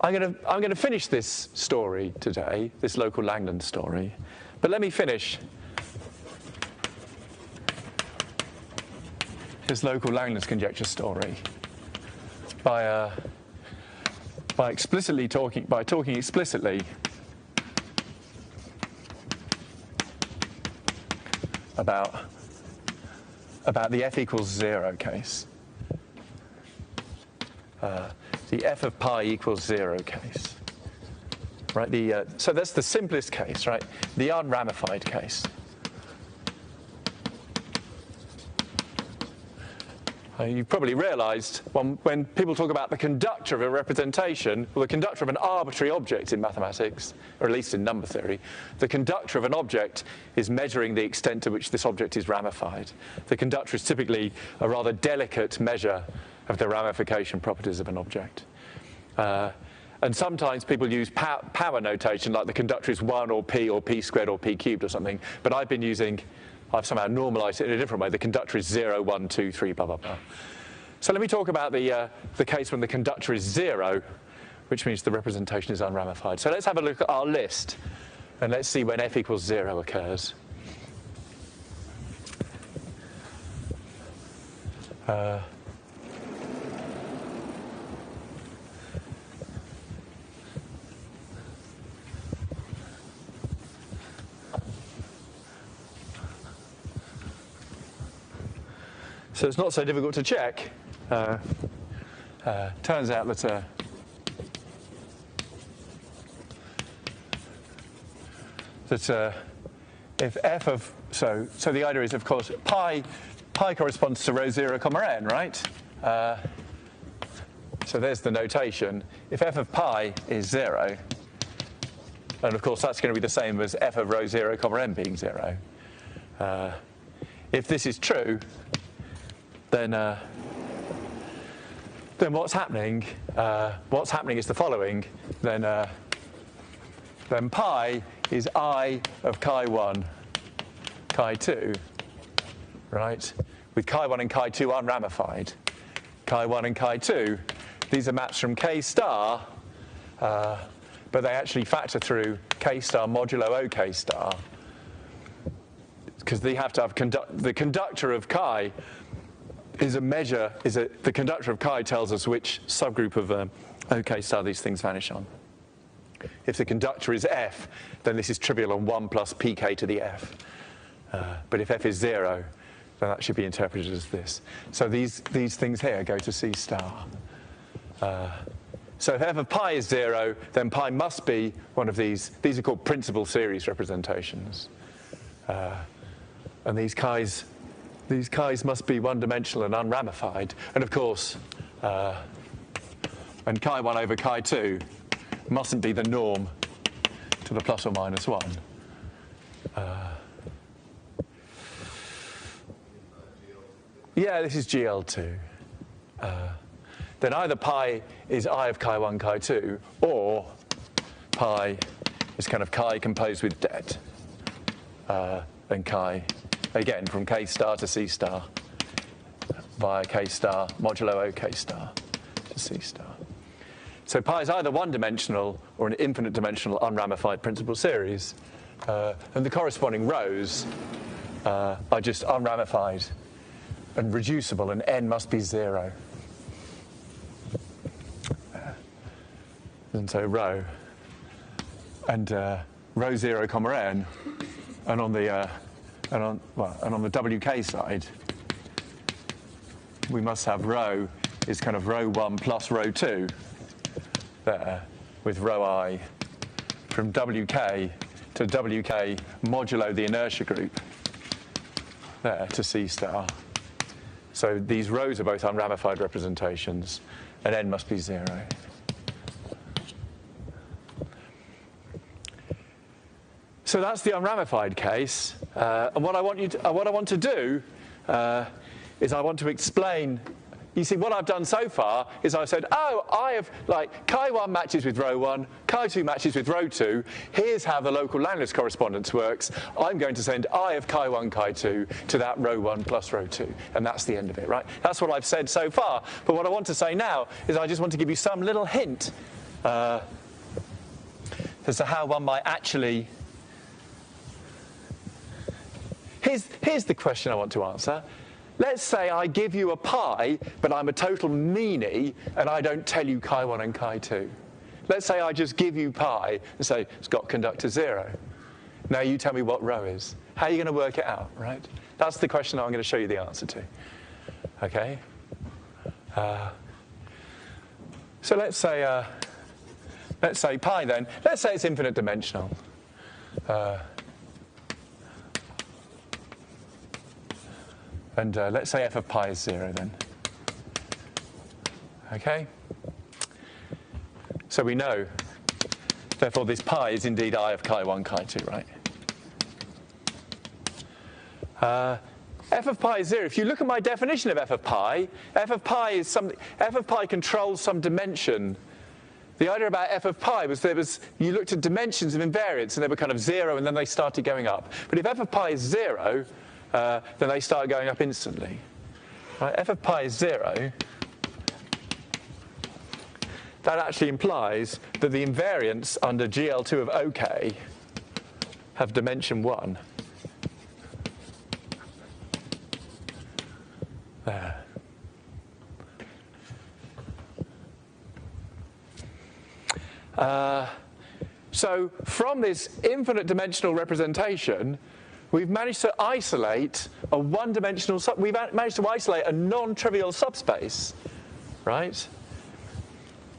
I'm going to finish this story today, this local Langlands story. But let me finish this local Langlands conjecture story by talking explicitly about the f equals 0 case, the f of pi equals 0 case, right? So that's the simplest case, right? The unramified case. You've probably realized when people talk about the conductor of a representation, or the conductor of an arbitrary object in mathematics, or at least in number theory, the conductor of an object is measuring the extent to which this object is ramified. The conductor is typically a rather delicate measure of the ramification properties of an object. And sometimes people use power notation, like the conductor is 1 or P squared or P cubed or something, but I've somehow normalized it in a different way. The conductor is 0, 1, 2, 3, blah, blah, blah. So let me talk about the case when the conductor is 0, which means the representation is unramified. So let's have a look at our list, and let's see when f equals 0 occurs. So it's not so difficult to check. Turns out that if f of so the idea is, of course, pi corresponds to rho 0, n, right? So there's the notation. If f of pi is 0, and of course that's going to be the same as f of rho 0, n being 0. If this is true, then what's happening? What's happening is the following. Then pi is I of chi1, chi2, right? With chi1 and chi2 unramified. Chi1 and chi2, these are maps from k star, but they actually factor through k star modulo OK star, because they have to have the conductor of chi is a measure. The conductor of chi tells us which subgroup of OK star these things vanish on. If the conductor is f, then this is trivial on 1 plus pk to the f. But if f is 0, then that should be interpreted as this. So these things here go to C star. So if f of pi is 0, then pi must be one of these. These are called principal series representations. And these chi's must be one-dimensional and unramified. And of course, and chi1 over chi2 mustn't be the norm to the plus or minus 1. Yeah, this is GL2. Then either pi is I of chi1, chi2, or pi is kind of chi composed with det. And chi, again, from k star to C star via k star modulo OK star to C star. So pi is either one-dimensional or an infinite-dimensional unramified principal series. And the corresponding rows are just unramified and reducible, and n must be 0. And so rho, and rho 0, n, and on the on the WK side, we must have rho is kind of rho 1 plus rho 2 there, with rho I from WK to WK modulo the inertia group there to C star. So these rows are both unramified representations, and n must be 0. So that's the unramified case. And what I want to do is I want to explain. You see, what I've done so far is I've said, oh, I have, like, chi1 matches with rho 1, chi2 matches with rho 2. Here's how the local Langlands correspondence works. I'm going to send I of chi1, chi2 to that rho 1 plus rho 2. And that's the end of it, right? That's what I've said so far. But what I want to say now is I just want to give you some little hint as to how one might actually... Here's the question I want to answer. Let's say I give you a pi, but I'm a total meanie, and I don't tell you chi1 and chi2. Let's say I just give you pi and say it's got conductor 0. Now you tell me what rho is. How are you going to work it out, right? That's the question I'm going to show you the answer to. Okay? So let's say pi then. Let's say it's infinite dimensional. And let's say f of pi is 0 then. Okay? So we know, therefore, this pi is indeed I of chi1, chi2, right? F of pi is 0. If you look at my definition of f of pi is something. F of pi controls some dimension. The idea about f of pi was you looked at dimensions of invariance, and they were kind of 0, and then they started going up. But if f of pi is 0, then they start going up instantly. Right? F of pi is 0. That actually implies that the invariants under GL2 of OK have dimension 1. There. So from this infinite dimensional representation, we've managed to isolate a one-dimensional, we've managed to isolate a non-trivial subspace, right?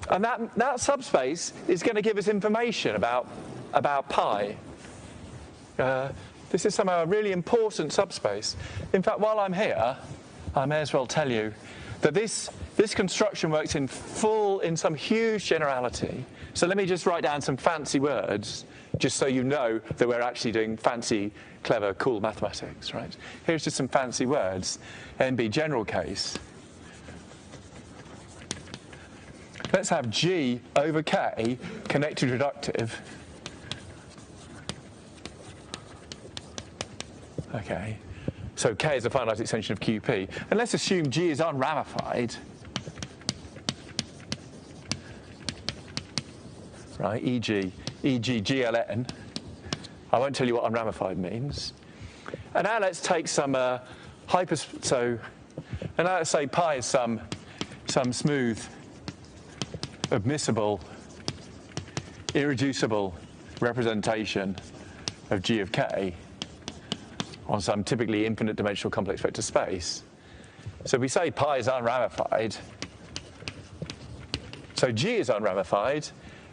And that subspace is going to give us information about pi. This is somehow a really important subspace. In fact, while I'm here, I may as well tell you that this construction works in some huge generality. So let me just write down some fancy words, just so you know that we're actually doing fancy, clever, cool mathematics, right? Here's just some fancy words. NB general case. Let's have G over K connected reductive. Okay, so K is a finite extension of QP. And let's assume G is unramified. Right, e.g. GLN. I won't tell you what unramified means. And now let's take some and now let's say pi is some smooth, admissible, irreducible representation of G of K on some typically infinite dimensional complex vector space. So we say pi is unramified. So G is unramified.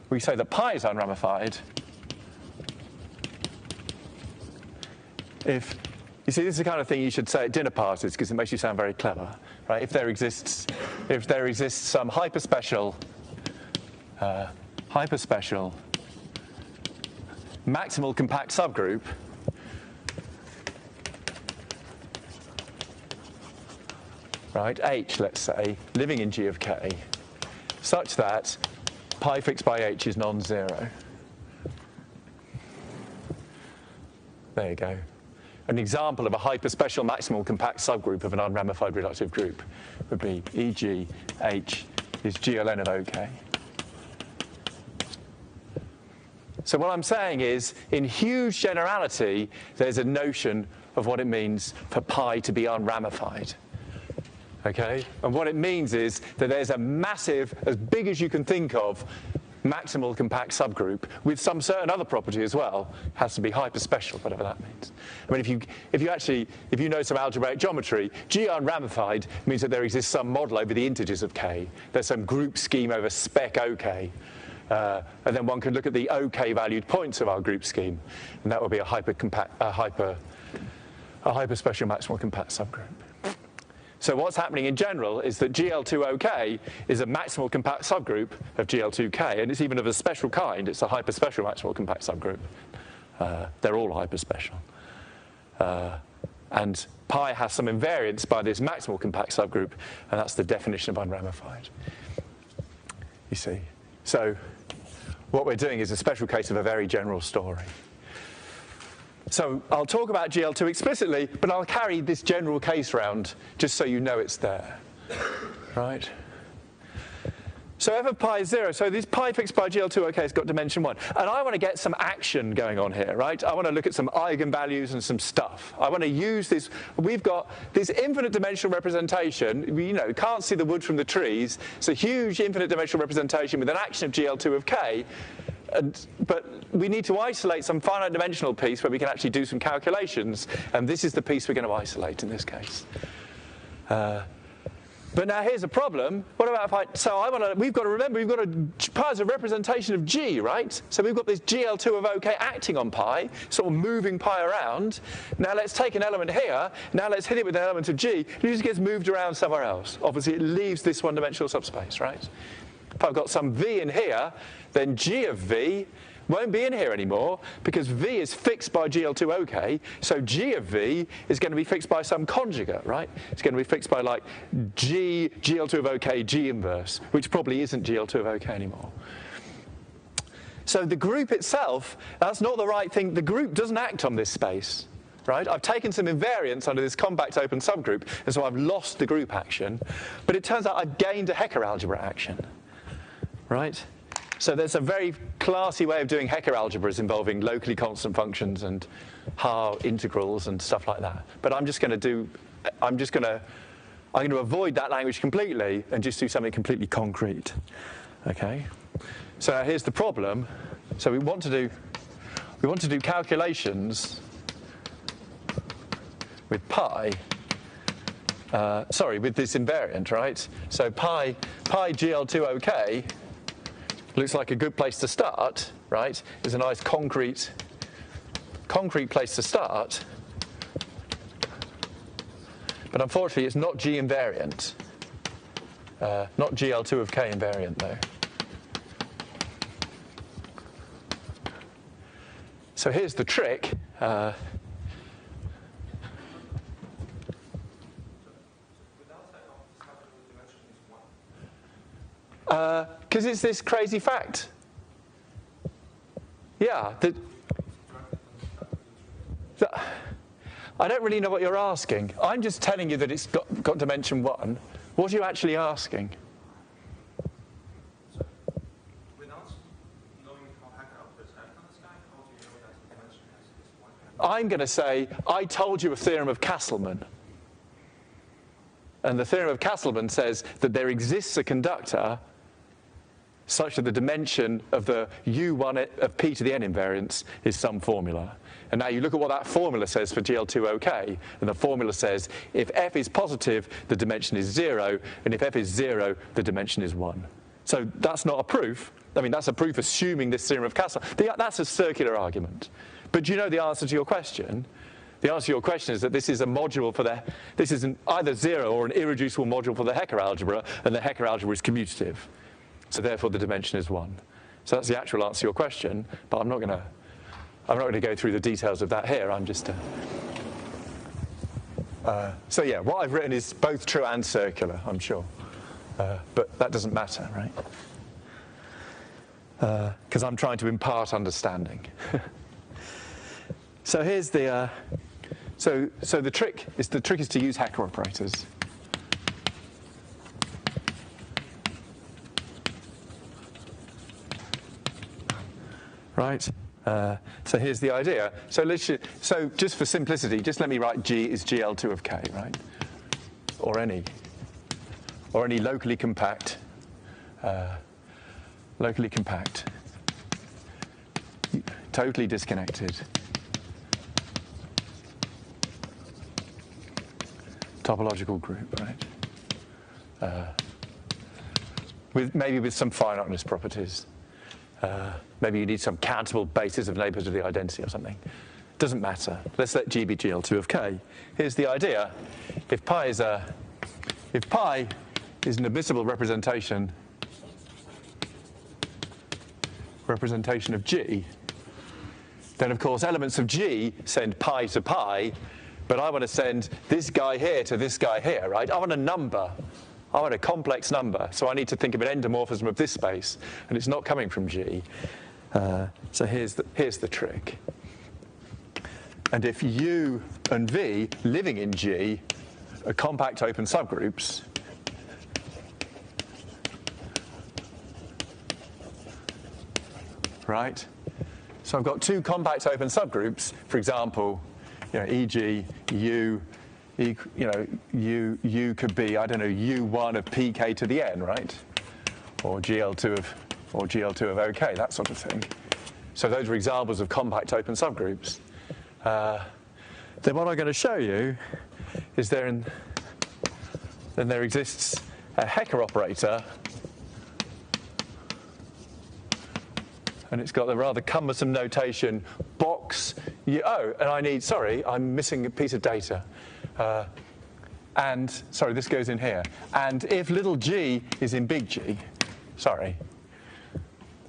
We say that pi is unramified if, you see, this is the kind of thing you should say at dinner parties because it makes you sound very clever, right? If there exists some hyperspecial maximal compact subgroup right, H, let's say, living in G of K, such that pi fixed by H is non-zero. There you go. An example of a hyperspecial maximal compact subgroup of an unramified reductive group would be, e.g., H is GLN of OK. So what I'm saying is, in huge generality, there's a notion of what it means for pi to be unramified. Okay? And what it means is that there's a massive, as big as you can think of, maximal compact subgroup with some certain other property as well. It has to be hyperspecial, whatever that means. I mean, if you know some algebraic geometry, G unramified means that there exists some model over the integers of K. There's some group scheme over spec OK. And then one can look at the OK valued points of our group scheme, and that will be a hyperspecial maximal compact subgroup. So what's happening in general is that GL2OK is a maximal compact subgroup of GL2K, and it's even of a special kind. It's a hyperspecial maximal compact subgroup. They're all hyperspecial. And pi has some invariance by this maximal compact subgroup, and that's the definition of unramified. You see. So what we're doing is a special case of a very general story. So I'll talk about GL2 explicitly, but I'll carry this general case round just so you know it's there, right? So f of pi is 0. So this pi fixed by GL2 OK has got dimension 1. And I want to get some action going on here, right? I want to look at some eigenvalues and some stuff. I want to use this. We've got this infinite dimensional representation. You know, can't see the wood from the trees. It's a huge infinite dimensional representation with an action of GL2 of K. But we need to isolate some finite dimensional piece where we can actually do some calculations, and this is the piece we're going to isolate in this case. But now here's a problem. What about if we've got to remember, pi is a representation of G, right? So we've got this GL2 of OK acting on pi, sort of moving pi around. Now let's take an element here. Now let's hit it with an element of G. It just gets moved around somewhere else. Obviously, it leaves this one-dimensional subspace, right? If I've got some V in here, then G of V won't be in here anymore because V is fixed by GL2 OK. So G of V is going to be fixed by some conjugate, right? It's going to be fixed by like GL2 of OK G inverse, which probably isn't GL2 of OK anymore. So the group itself, that's not the right thing. The group doesn't act on this space. Right? I've taken some invariance under this compact open subgroup, and so I've lost the group action. But it turns out I've gained a Hecker algebra action. Right? So there's a very classy way of doing Hecker algebras involving locally constant functions and Haar integrals and stuff like that. But I'm going to avoid that language completely and just do something completely concrete. Okay? So here's the problem. So we want to do calculations with pi, with this invariant, right? So pi GL2OK looks like a good place to start, right? It's a nice concrete place to start. But unfortunately, it's not G invariant. Not GL2 of K invariant, though. So here's the trick. Without that, how come the dimension is 1? Because it's this crazy fact. Yeah. I don't really know what you're asking. I'm just telling you that it's got dimension 1. What are you actually asking? So, without knowing how hacker outputs act on the sky, how do you know that the dimension is 1? I'm going to say, I told you a theorem of Castleman. And the theorem of Castleman says that there exists a conductor such that the dimension of the U1 of p to the n invariance is some formula. And now you look at what that formula says for GL2OK, and the formula says if f is positive, the dimension is 0, and if f is 0, the dimension is 1. So that's not a proof. I mean, that's a proof assuming this theorem of Castleman. That's a circular argument. But do you know the answer to your question? The answer to your question is that this is a module for this is either 0 or an irreducible module for the Hecker algebra, and the Hecker algebra is commutative. So therefore, the dimension is 1. So that's the actual answer to your question, but I'm not going to go through the details of that here. I'm just... so yeah, what I've written is both true and circular, I'm sure. But that doesn't matter, right? Because I'm trying to impart understanding. So here's the... So the trick is to use Hecker operators. Right? So here's the idea. So just for simplicity, just let me write G is GL2 of K, right? Or any locally compact, totally disconnected topological group, right? Maybe with some finiteness properties. Maybe you need some countable basis of neighbourhood of the identity or something. Doesn't matter. Let's let G be GL2 of K. Here's the idea. If pi is an admissible representation of G, then of course elements of G send pi to pi, but I want to send this guy here to this guy here, right? I want a number. I want a complex number, so I need to think of an endomorphism of this space, and it's not coming from G. So here's the trick. And if U and V living in G are compact open subgroups, right? So I've got two compact open subgroups, for example, e.g. U. U could be, I don't know, U1 of pk to the n, right? Or GL2 of OK, that sort of thing. So those are examples of compact open subgroups. Then what I'm going to show you is then there exists a Hecker operator, and it's got the rather cumbersome notation box. I'm missing a piece of data. This goes in here. And if little g is in big G,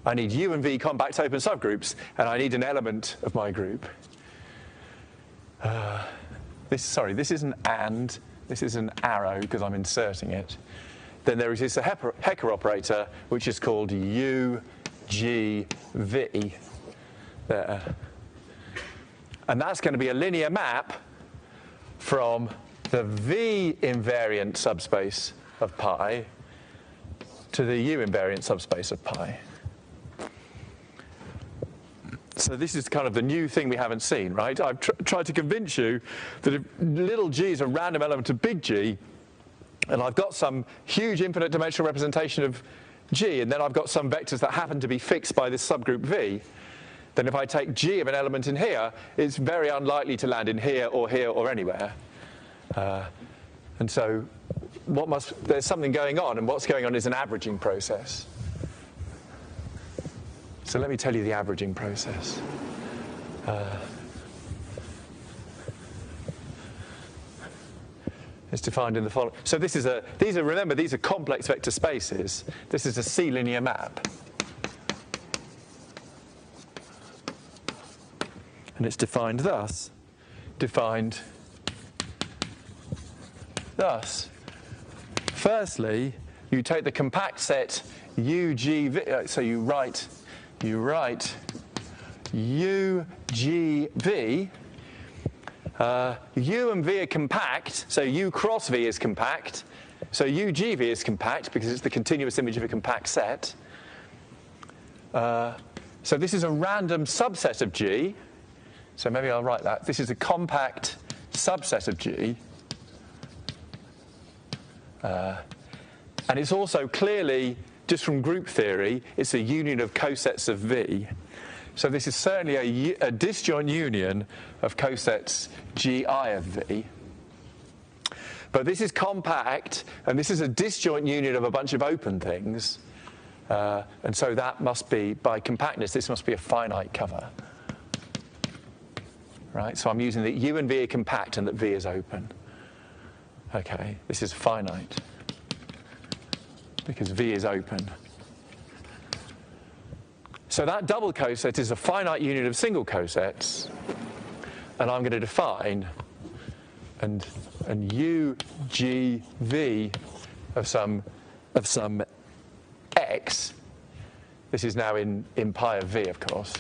I need U and V compact open subgroups, and I need an element of my group. This is an and, this is an arrow because I'm inserting it. Then there exists a Hecker operator, which is called UGV. There. And that's going to be a linear map from the V invariant subspace of pi to the U invariant subspace of pi. So this is kind of the new thing we haven't seen, right? I've tried to convince you that if little g is a random element of big G, and I've got some huge infinite dimensional representation of G, and then I've got some vectors that happen to be fixed by this subgroup V, then if I take G of an element in here, it's very unlikely to land in here or anywhere. And so there's something going on, and what's going on is an averaging process. So let me tell you the averaging process. It's defined in the following. So remember, these are complex vector spaces. This is a C-linear map. And it's defined thus. Firstly, you take the compact set UGV, so you write UGV. U and V are compact, so U cross V is compact. So UGV is compact because it's the continuous image of a compact set. So this is a random subset of G. So maybe I'll write that. This is a compact subset of G. And it's also clearly, just from group theory, it's a union of cosets of V. So this is certainly a disjoint union of cosets Gi of V. But this is compact, and this is a disjoint union of a bunch of open things. And so that must be, by compactness, this must be a finite cover. Right? So I'm using that U and V are compact and that V is open. Okay, this is finite because V is open. So that double coset is a finite union of single cosets, and I'm going to define and U, G, V of some x. This is now in pi of V, of course.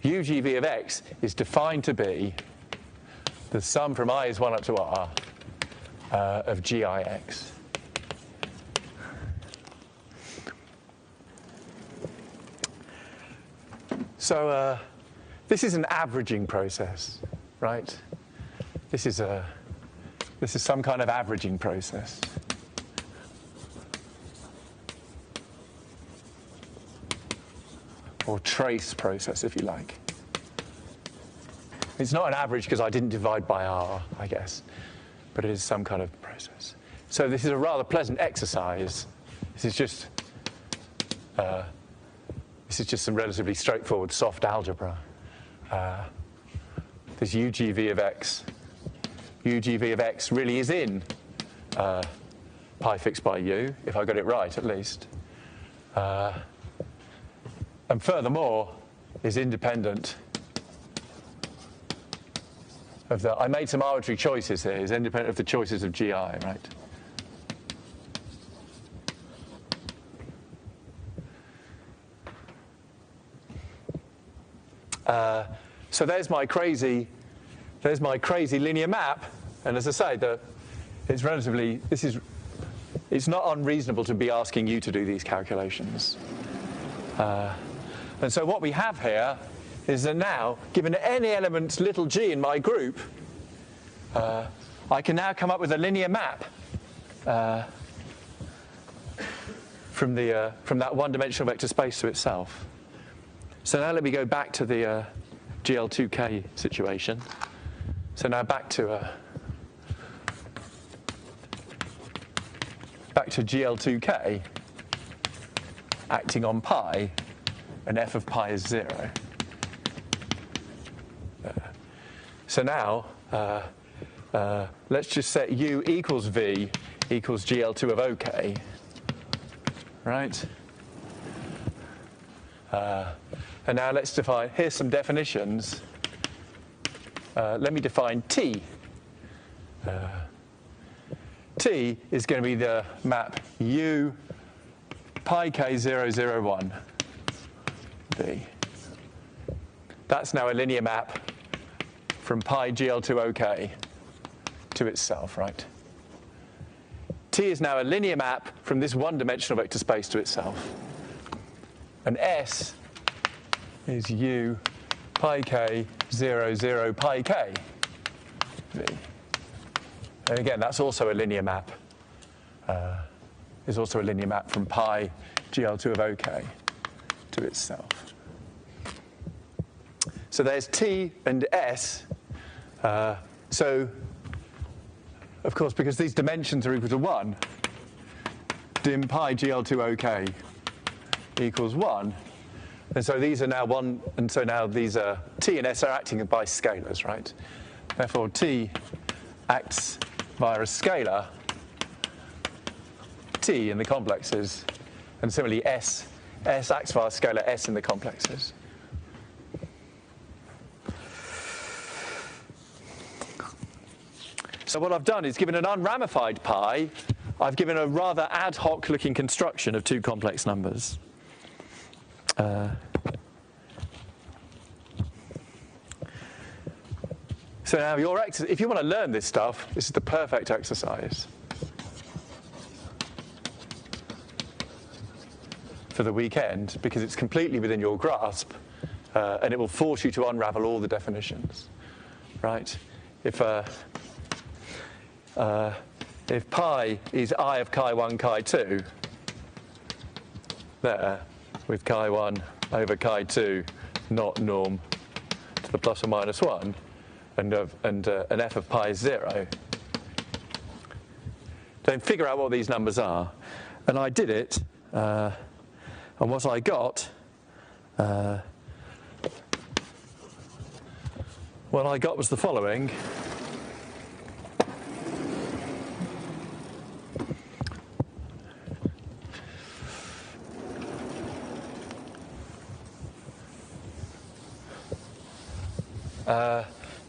U, G, V of x is defined to be the sum from I is 1 up to R of GIX. So this is an averaging process, right? This is some kind of averaging process. Or trace process, if you like. It's not an average because I didn't divide by R, I guess, but it is some kind of process. So this is a rather pleasant exercise. This is just some relatively straightforward soft algebra. This UGV of x. UGV of x really is in pi fixed by u, if I got it right at least. And furthermore, is independent of I made some arbitrary choices here, is independent of the choices of GI, right? So there's my crazy linear map, and as I say, it's not unreasonable to be asking you to do these calculations. And so what we have here is that now, given any element little g in my group, I can now come up with a linear map from that one-dimensional vector space to itself. So now let me go back to the GL2K situation. So now back to GL2K acting on pi, and f of pi is 0. So now let's just set u equals v equals GL2 of OK, right? And now let's define, here's some definitions. Let me define T. T is going to be the map U pi k 0, 0, 1 V. That's now a linear map from pi GL2 OK to itself, right? T is now a linear map from this one-dimensional vector space to itself. And S is U pi k 0, 0 pi k V. And again, that's also a linear map. Is also a linear map from pi GL2 of OK to itself. So there's T and S. So of course, because these dimensions are equal to 1, dim pi GL2OK equals 1. And so these are now 1, and so now these are t and s are acting by scalars, right? Therefore, t acts via a scalar, t in the complexes, and similarly s acts via a scalar s in the complexes. So what I've done is given an unramified pi, I've given a rather ad hoc looking construction of two complex numbers. So now if you want to learn this stuff, this is the perfect exercise for the weekend, because it's completely within your grasp, and it will force you to unravel all the definitions, right? If pi is I of chi1, chi2, there, with chi1 over chi2 not norm to the plus or minus 1, and an f of pi is 0, then figure out what these numbers are. And I did it, and what I got, was the following.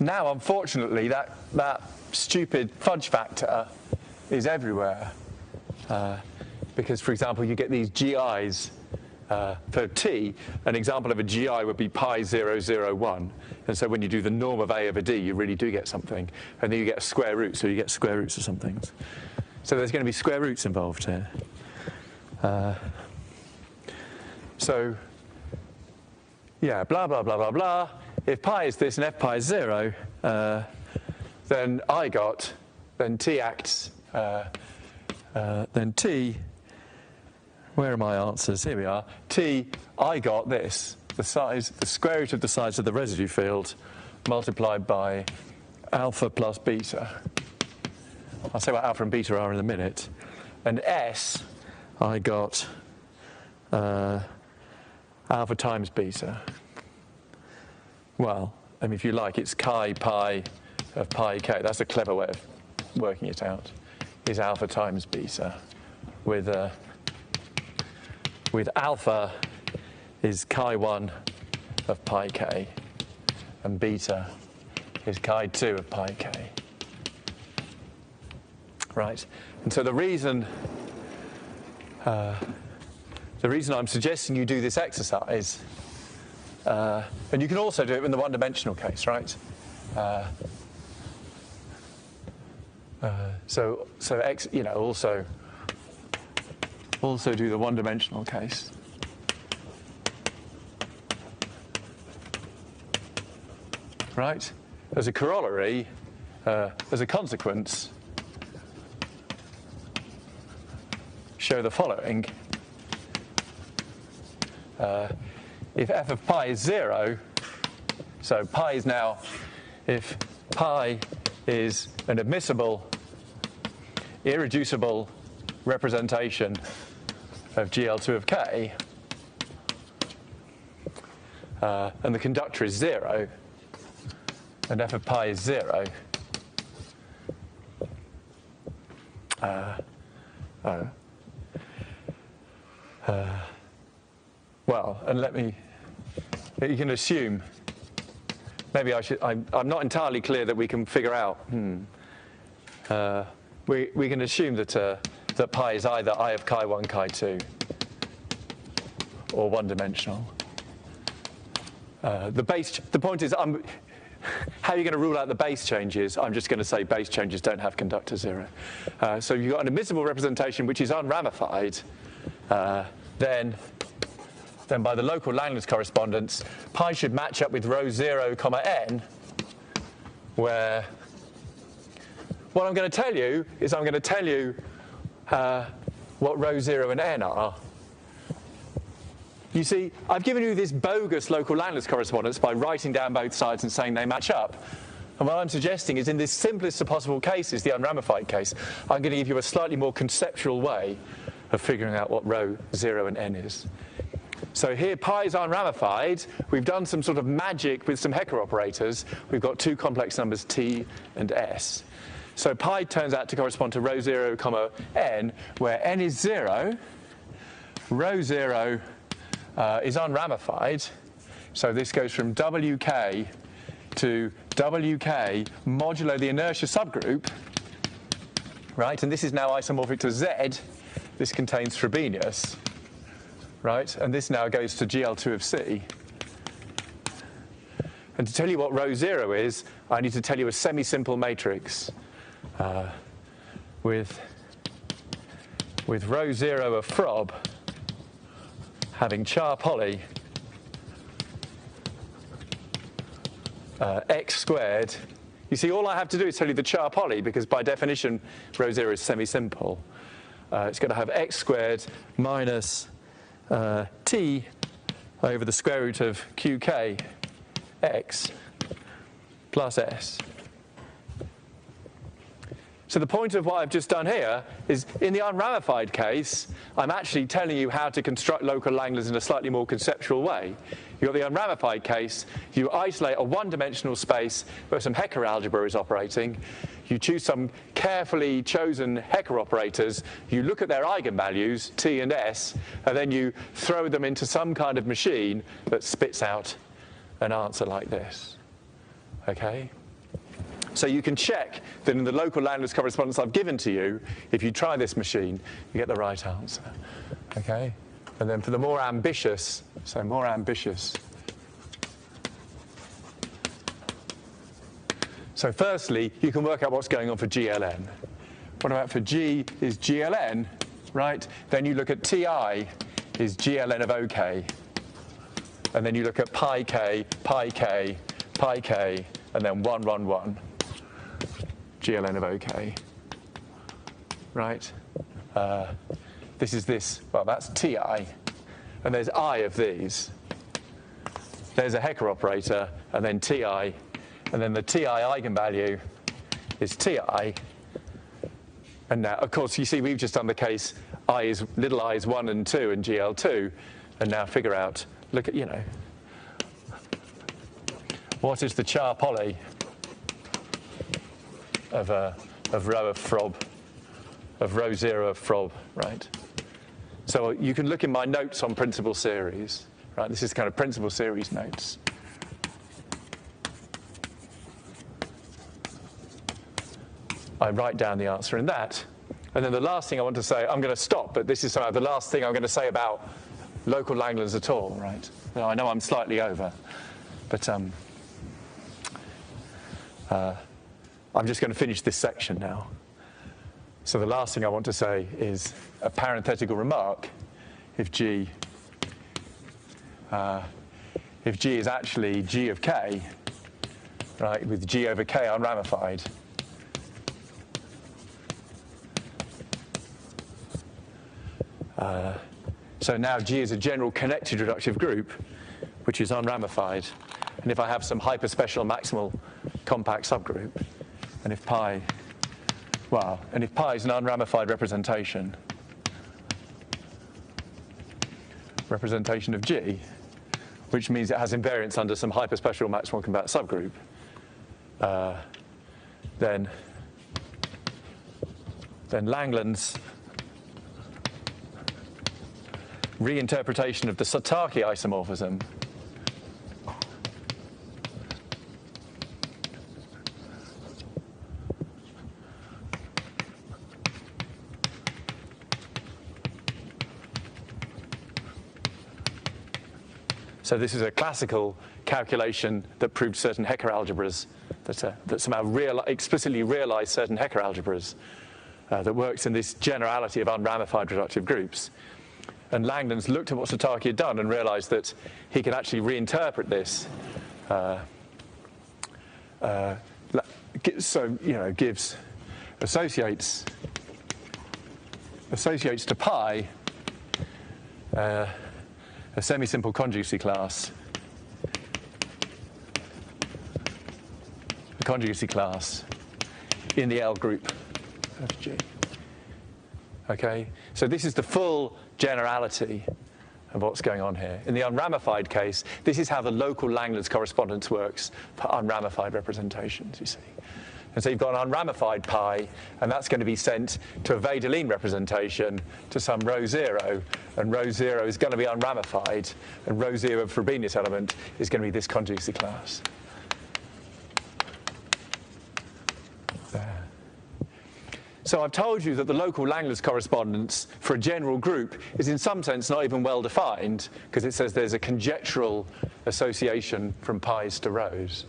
Now, unfortunately, that stupid fudge factor is everywhere. Because, for example, you get these GIs for t. An example of a GI would be pi 0, 0, 1. And so when you do the norm of a over d, you really do get something. And then you get a square root, so you get square roots of some things. So there's going to be square roots involved here. So, yeah, blah, blah, blah, blah, blah. If pi is this and f pi is 0, then then t acts, then t, where are my answers? Here we are. T, I got this, the square root of the size of the residue field multiplied by alpha plus beta. I'll say what alpha and beta are in a minute. And s, I got alpha times beta. Well, I mean, if you like, it's chi pi of pi k. That's a clever way of working it out. Is alpha times beta, with alpha is chi1 of pi k, and beta is chi2 of pi k. Right. And so the reason I'm suggesting you do this exercise. And you can also do it in the one-dimensional case, right? Also do the one-dimensional case. Right? As a corollary, as a consequence, show the following. If f of pi is 0, so pi is now, if pi is an admissible, irreducible representation of GL2 of k, and the conductor is 0, and f of pi is 0, well, and you can assume, maybe I'm not entirely clear that we can figure out, we can assume that pi is either I of chi1, chi2, or one-dimensional. The point is, how are you going to rule out the base changes? I'm just going to say base changes don't have conductor 0. So you've got an admissible representation which is unramified, then by the local Langlands correspondence, pi should match up with row 0, n, where what I'm going to tell you is I'm going to tell you what row 0 and n are. You see, I've given you this bogus local Langlands correspondence by writing down both sides and saying they match up. And what I'm suggesting is in this simplest of possible cases, the unramified case, I'm going to give you a slightly more conceptual way of figuring out what rho 0 and n is. So here pi is unramified. We've done some sort of magic with some Hecker operators. We've got two complex numbers t and s. So pi turns out to correspond to rho 0, comma n, where n is 0, rho 0 is unramified. So this goes from wk to wk modulo the inertia subgroup, right? And this is now isomorphic to z. This contains Frobenius, right? And this now goes to GL2 of C. And to tell you what rho 0 is, I need to tell you a semi-simple matrix with rho 0 of Frob having char poly x squared. You see, all I have to do is tell you the char poly, because by definition, rho 0 is semi-simple. It's going to have x squared minus t over the square root of qk x plus s. So the point of what I've just done here is, in the unramified case, I'm actually telling you how to construct local Langlands in a slightly more conceptual way. You've got the unramified case. You isolate a one-dimensional space where some Hecker algebra is operating. You choose some carefully chosen Hecker operators. You look at their eigenvalues, t and s, and then you throw them into some kind of machine that spits out an answer like this. Okay? So you can check that in the local Langlands correspondence I've given to you, if you try this machine, you get the right answer. Okay? And then for the more ambitious, so more ambitious. So firstly, you can work out what's going on for GLN. What about for G is GLN, right? Then you look at TI is GLN of OK. And then you look at pi k, and then 1, 1, 1. GLN of OK, right? This is this, well, that's TI, and there's I of these. There's a Hecker operator, and then TI, and then the TI eigenvalue is TI. And now, of course, you see we've just done the case little I is 1 and 2 in GL2, and now figure out, look at, what is the char poly of rho of Frob, of rho 0 of Frob, right? So you can look in my notes on principal series, right? This is kind of principal series notes. I write down the answer in that. And then the last thing I want to say, I'm going to stop, but this is somehow the last thing I'm going to say about local Langlands at all, right? Now, I know I'm slightly over, but I'm just going to finish this section now. So the last thing I want to say is a parenthetical remark. If G is actually G of K, right, with G over K unramified, so now G is a general connected reductive group, which is unramified. And if I have some hyperspecial maximal compact subgroup, and if pi is an unramified representation of G, which means it has invariance under some hyperspecial maximal compact subgroup, then Langlands reinterpretation of the Satake isomorphism So this is a classical calculation that proved certain Hecker algebras, that somehow explicitly realized certain Hecker algebras, that works in this generality of unramified reductive groups. And Langlands looked at what Satake had done and realized that he could actually reinterpret this. Associates to pi a semi-simple conjugacy class the conjugacy class in the L group of G. Okay, so this is the full generality of what's going on here. In the unramified case, this is how the local Langlands correspondence works for unramified representations, you see. And so you've got an unramified pi, and that's going to be sent to a Wedelin representation to some rho 0, and rho 0 is going to be unramified, and rho 0 of Frobenius element is going to be this conjugacy class. There. So I've told you that the local Langlands correspondence for a general group is in some sense not even well defined, because it says there's a conjectural association from pi's to rhos.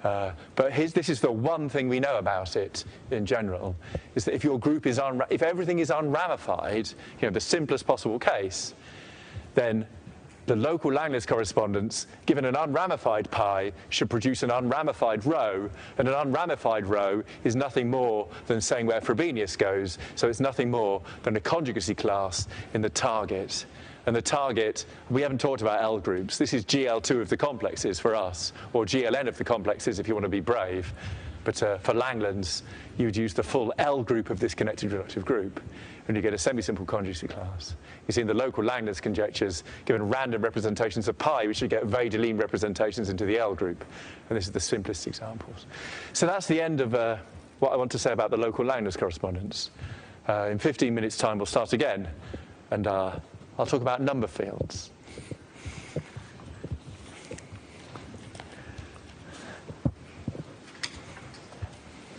But this is the one thing we know about it in general, is that if your group is if everything is unramified, the simplest possible case, then the local Langlands correspondence, given an unramified pi, should produce an unramified rho, and an unramified rho is nothing more than saying where Frobenius goes, so it's nothing more than a conjugacy class in the target. And the target, we haven't talked about L groups. This is GL2 of the complexes for us, or GLN of the complexes if you want to be brave. But for Langlands, you would use the full L group of this connected reductive group, and you get a semi-simple conjugacy class. You see in the local Langlands conjectures, given random representations of pi, we should get Wedelin representations into the L group. And this is the simplest examples. So that's the end of what I want to say about the local Langlands correspondence. In 15 minutes' time, we'll start again, and I'll talk about number fields.